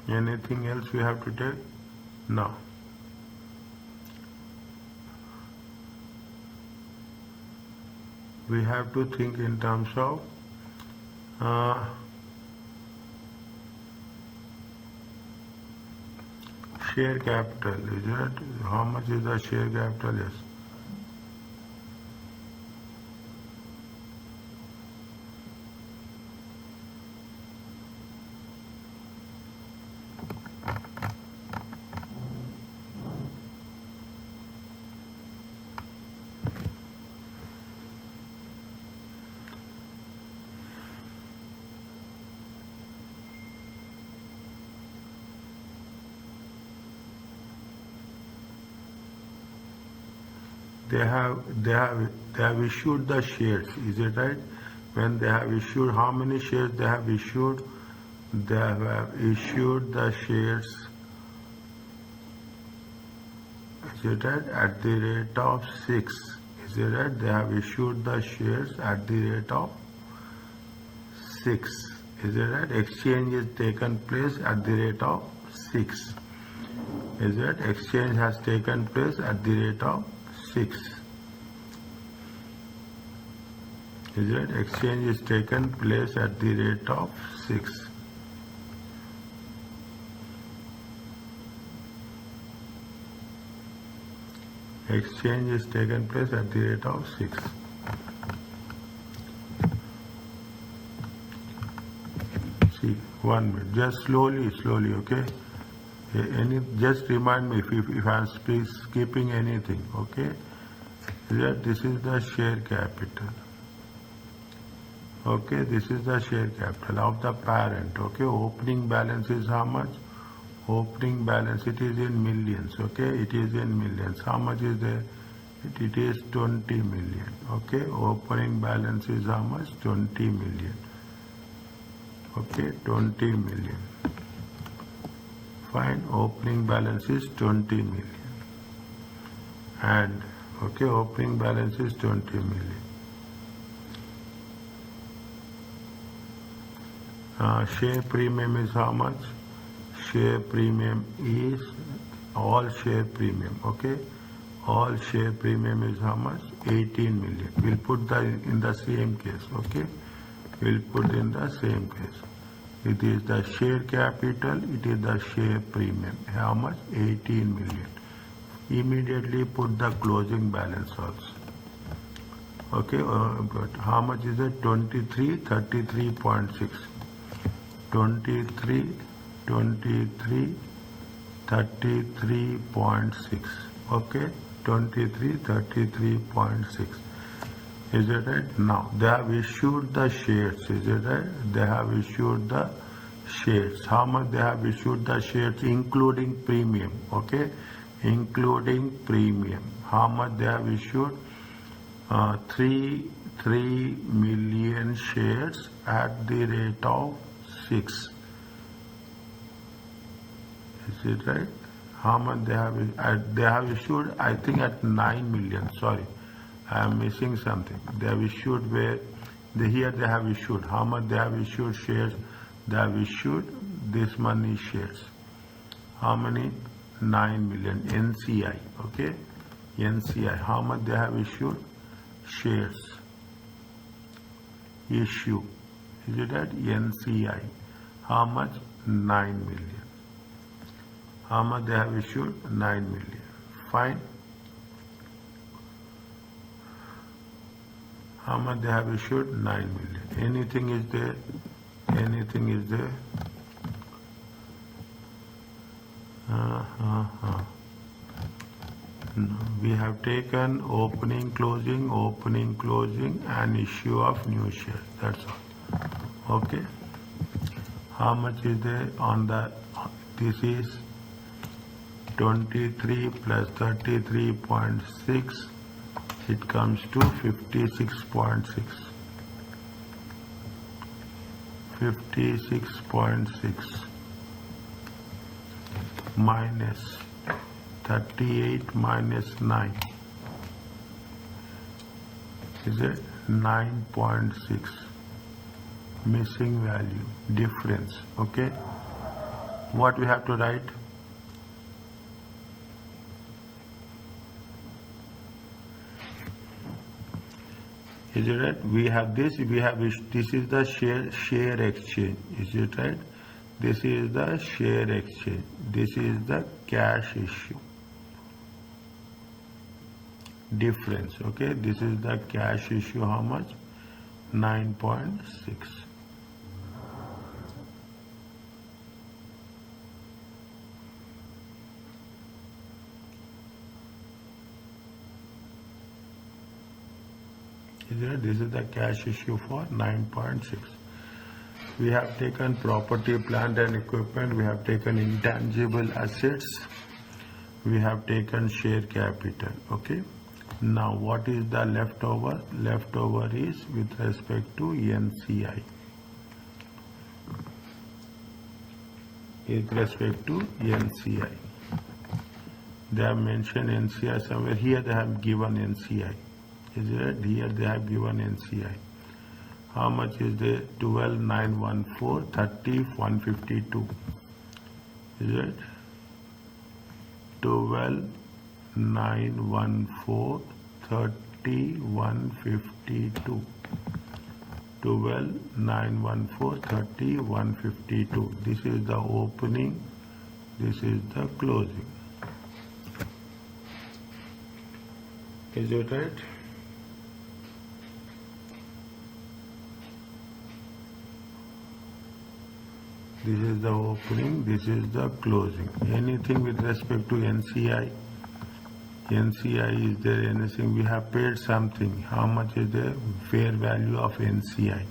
Anything else we have to take? No. We have to think in terms of share capital. Is it? How much is the share capital? Yes. They have issued the shares, is it right? When they have issued, how many shares they have issued? They have issued the shares, is it right, at the rate of 6, is it right? They have issued the shares at the rate of 6, is it right? Exchange is taken place at the rate of 6, is it? Exchange has taken place at the rate of 6. Is it? Exchange is taken place at the rate of 6. Exchange is taken place at the rate of 6. See, 1 minute. Just slowly, okay? Just remind me if I am skipping anything, okay? This is the share capital. Okay, this is the share capital of the parent. Okay, opening balance is how much? Opening balance, it is in millions. Okay, it is in millions. How much is there? It is 20 million. Okay, opening balance is how much? 20 million. Okay, 20 million. Fine, opening balance is 20 million. And okay, opening balance is 20 million. Share premium is how much? Share premium is all share premium. Okay, all share premium is how much? 18 million. We'll put that in the same case. Okay, we'll put in the same case. It is the share capital, it is the share premium. How much? 18 million. Immediately put the closing balance also. Okay, but how much is it? 23, 33.6. 23, 33.6. Okay, 23, 33.6. Is it right? Now, they have issued the shares. Is it right? They have issued the shares. How much they have issued the shares, including premium? Okay, including premium. How much they have issued? 3 million shares at the rate of 6. Is it right? How much they have? They have issued, I think, at 9 million. Sorry, I am missing something. They have issued where? Here they have issued. How much they have issued shares? They have issued this many shares. How many? 9 million. NCI. Okay, NCI. How much they have issued? Shares. Issue. Is it at NCI? How much? 9 million. How much they have issued? 9 million. Fine. How much they have issued? 9 million. Anything is there? Anything is there? No. We have taken opening, closing, and issue of new shares. That's all. Okay. How much is there on the? This is 23 plus 33.6. It comes to 56.6. 56.6 minus 38 minus 9. Is it 9.6? Missing value, difference. Okay. What we have to write? Is it right? We have this. This is the share exchange. Is it right? This is the share exchange. This is the cash issue. Difference. Okay. This is the cash issue. How much? 9.6. This is the cash issue for 9.6. We have taken property, plant and equipment. We have taken intangible assets. We have taken share capital. Okay. Now what is the leftover? Leftover is with respect to NCI. With respect to NCI. They have mentioned NCI somewhere. Here they have given NCI. Is it? Here they have given NCI. How much is there? 12,914, 30,152. Is it? 12,914, 30,152. 12, 914, 30, 152. This is the opening, this is the closing. Is it right? This is the opening, this is the closing. Anything with respect to NCI? NCI, is there anything? We have paid something. How much is the fair value of NCI?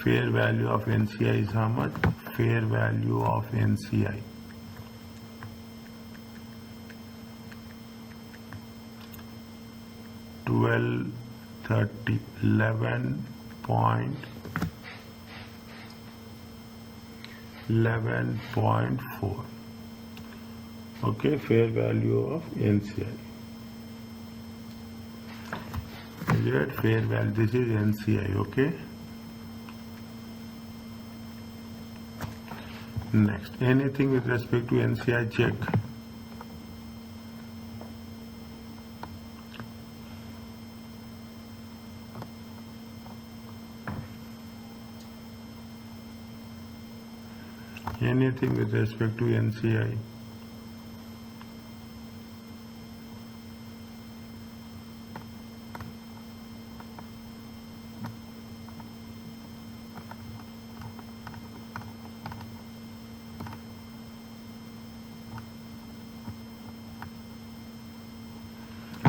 Fair value of NCI is how much? Fair value of NCI. $12.30, 11.4. Okay, fair value of NCI. Is it fair value? This is NCI, okay? Next, anything with respect to NCI, check. Anything with respect to NCI?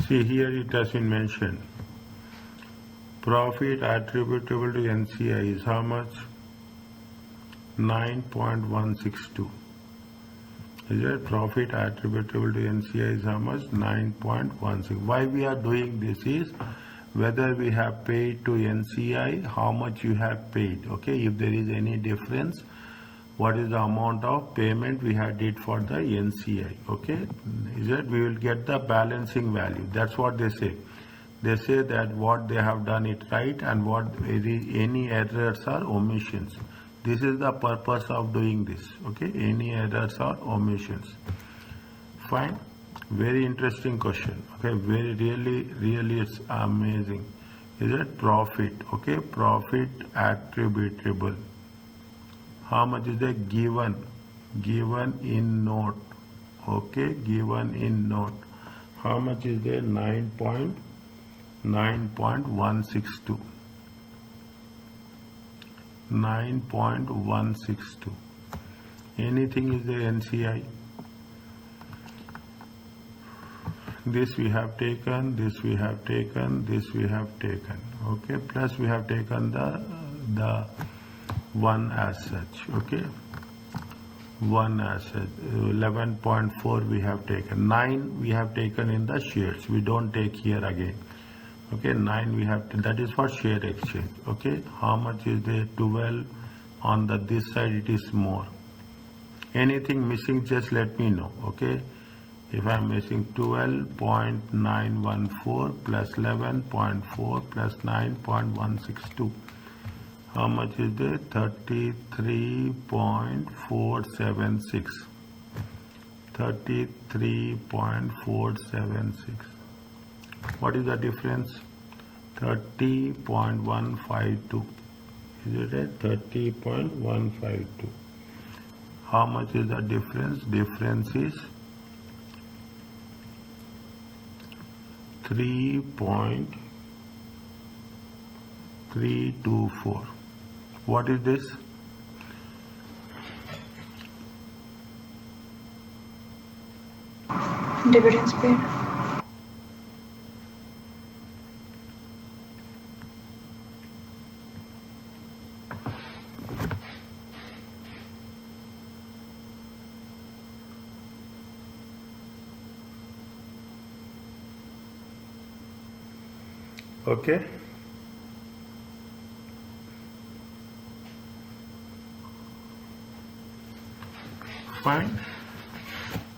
See, here it has been mentioned. Profit attributable to NCI is how much? 9.162. Is it? Profit attributable to NCI is how much? 9.16. Why we are doing this is whether we have paid to NCI, how much you have paid. Okay, if there is any difference, what is the amount of payment we had did for the NCI. Okay, is it? We will get the balancing value. That's what they say. They say that what they have done it right and what any errors or omissions. This is the purpose of doing this. Okay, any errors or omissions. Fine. Very interesting question. Okay, very really it's amazing. Is it profit? Okay, profit attributable. How much is the given in note? Okay, given in note. How much is there? 9.162. 9.162. Anything is the NCI? This we have taken, this we have taken, this we have taken. Okay, plus we have taken the one as such. Okay, one as such. 11.4 we have taken. 9 we have taken in the shares. We don't take here again. Okay, 9 we have, that is for share exchange. Okay, how much is there? 12. On the this side it is more. Anything missing, just let me know. Okay, if I am missing 12.914 plus 11.4 plus 9.162, how much is there? 33.476. 33.476. What is the difference? 30.152. Is it right? 30.152. How much is the difference? Difference is 3.324. What is this? Dividends paid. Okay. Fine.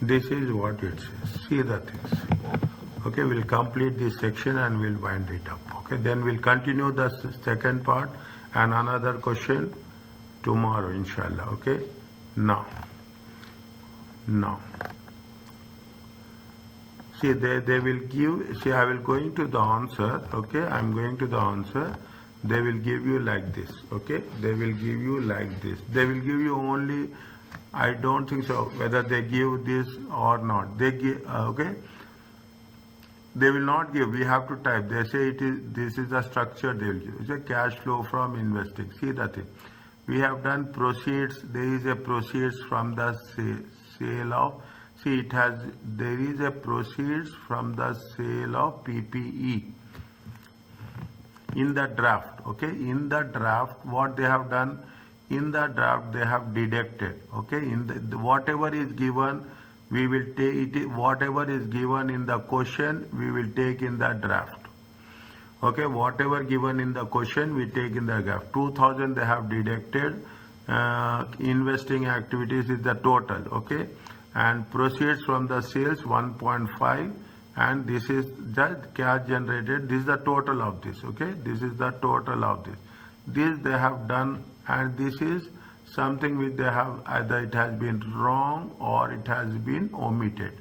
This is what it says. See the things. Okay, we'll complete this section and we'll wind it up. Okay, then we'll continue the second part and another question tomorrow, inshallah. Okay, now. See, they will give, see, I will going to the answer. Okay, I'm going to the answer. they will give you like this. Okay, they will give you like this. They will give you only, I don't think so whether they give this or not. They give, okay, they will not give. We have to type. They say it is, this is the structure they will give. It's a cash flow from investing. See the thing. We have done proceeds. There is a proceeds from the sale of, see it has, there is a proceeds from the sale of PPE in the draft. Okay, in the draft what they have done, in the draft they have deducted. Okay, in the whatever is given we will take it, whatever is given in the question we will take in the draft. Okay, whatever given in the question we take in the draft. 2000 they have deducted. Investing activities is the total. Okay, and proceeds from the sales 1.5, and this is the cash generated. This is the total of this. Okay, this is the total of this. This they have done, and this is something which they have, either it has been wrong or it has been omitted.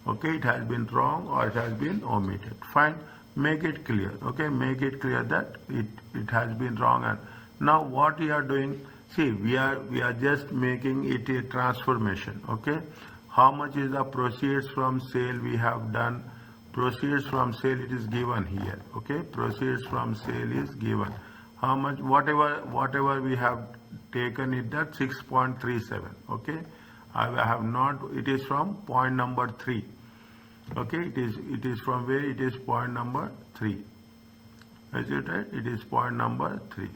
Okay, it has been wrong or it has been omitted. Fine, make it clear. Okay, make it clear that it has been wrong. And now what we are doing, see, we are just making it a transformation. Okay, how much is the proceeds from sale we have done? Proceeds from sale, it is given here. Okay, proceeds from sale is given. How much, whatever we have taken it, that 6.37. Okay, I have not, it is from point number 3. Okay, it is from where? It is point number 3. Is it right? It is point number 3.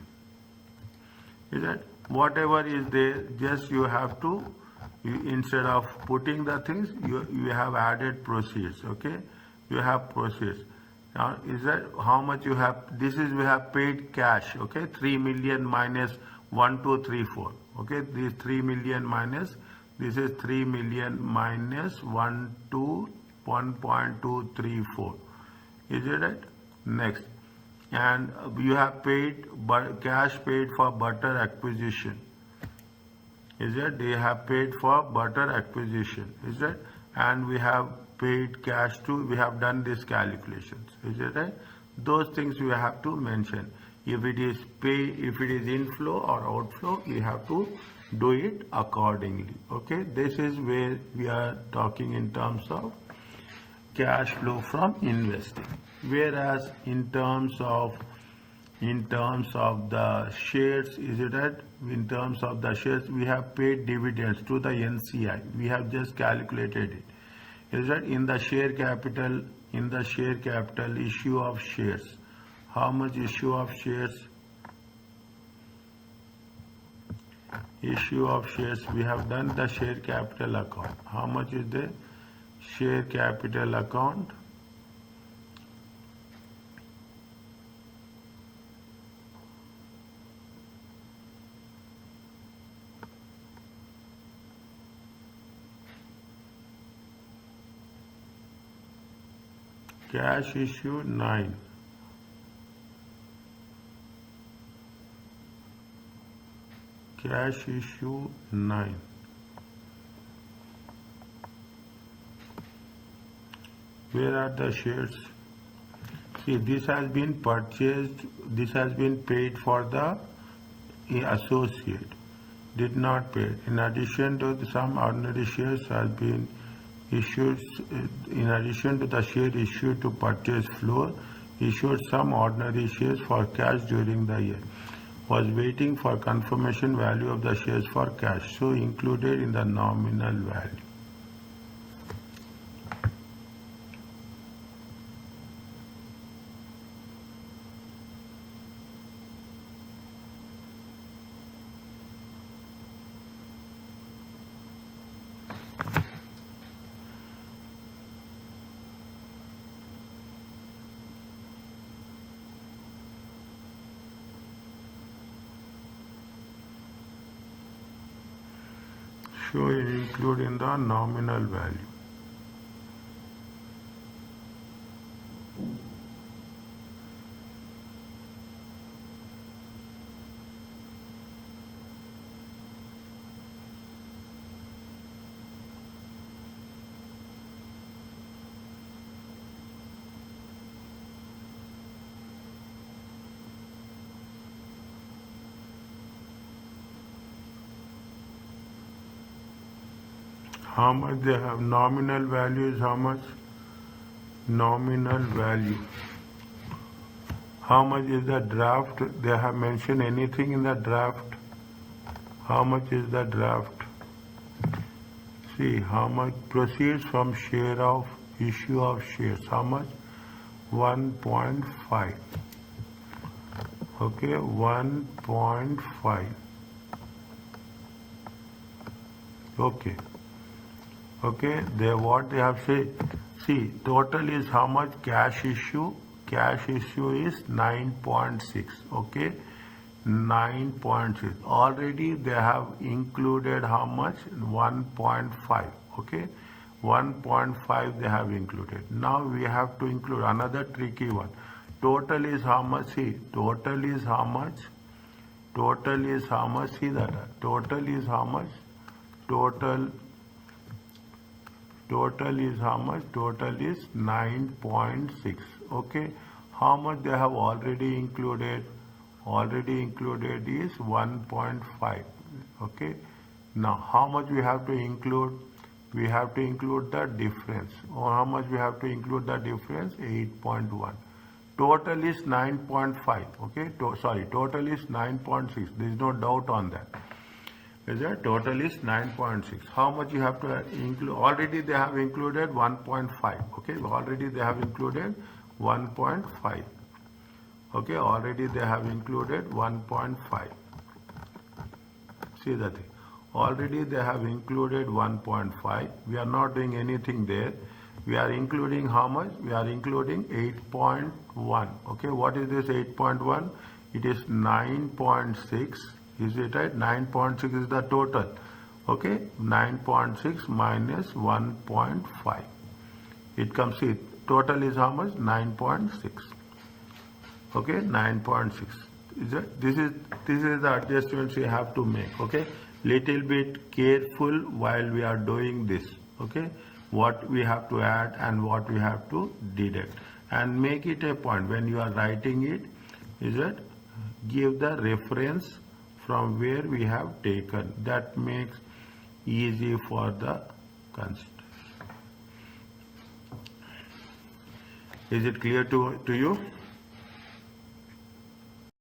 Is that whatever is there, just you have to, instead of putting the things, you have added proceeds. Okay, you have proceeds. Now is that how much you have? This is, we have paid cash. Okay, 3 million minus 1234. Okay, this 3 million minus, this is 3 million minus 1.234. Is it right? Next, and you have paid cash paid for butter acquisition. Is it? They have paid for butter acquisition. Is it? And we have paid cash to, we have done these calculations. Is it right? Those things we have to mention. If it is if it is inflow or outflow, we have to do it accordingly. Okay, this is where we are talking in terms of cash flow from investing. Whereas in terms of the shares, is it right? In terms of the shares, we have paid dividends to the NCI. We have just calculated it. Is that in the share capital, issue of shares? How much issue of shares? Issue of shares, we have done the share capital account. How much is the share capital account? Cash issue 9. Cash issue 9. Where are the shares? See, this has been purchased, this has been paid for the associate. Did not pay. In addition to some ordinary shares has been issued, in addition to the share issued to purchase floor, issued some ordinary shares for cash during the year. Was waiting for confirmation value of the shares for cash, so included in the nominal value. So include in the nominal value. How much they have? Nominal value is how much? Nominal value. How much is the draft? They have mentioned anything in the draft? How much is the draft? See, how much proceeds from share of issue of shares? How much? 1.5. Okay, 1.5. Okay. Okay, what they have said. See, total is how much cash issue? Cash issue is 9.6. Okay, 9.6. Already they have included how much? 1.5. Okay, 1.5 they have included. Now we have to include another tricky one. Total is how much? See, total is how much? Total is how much? See that. Total is how much? Total is how much? Total is 9.6. Okay, how much they have already included? Already included is 1.5. Okay, now how much we have to include? We have to include the difference. Or how much we have to include the difference? 8.1. Total is 9.5. Okay, total is 9.6. There is no doubt on that. Is that total is 9.6. How much you have to include? Already they have included 1.5. Okay, already they have included 1.5. Okay, already they have included 1.5. See that thing. Already they have included 1.5. We are not doing anything there. We are including how much? We are including 8.1. Okay, what is this 8.1? It is 9.6. Is it right? 9.6 is the total. Okay, 9.6 minus 1.5. It comes with total is how much? 9.6. Okay, 9.6. This is the adjustments we have to make. Okay, little bit careful while we are doing this. Okay, what we have to add and what we have to deduct, and make it a point when you are writing it. Is it? Give the reference from where we have taken. That makes easy for the consideration. Is it clear to you?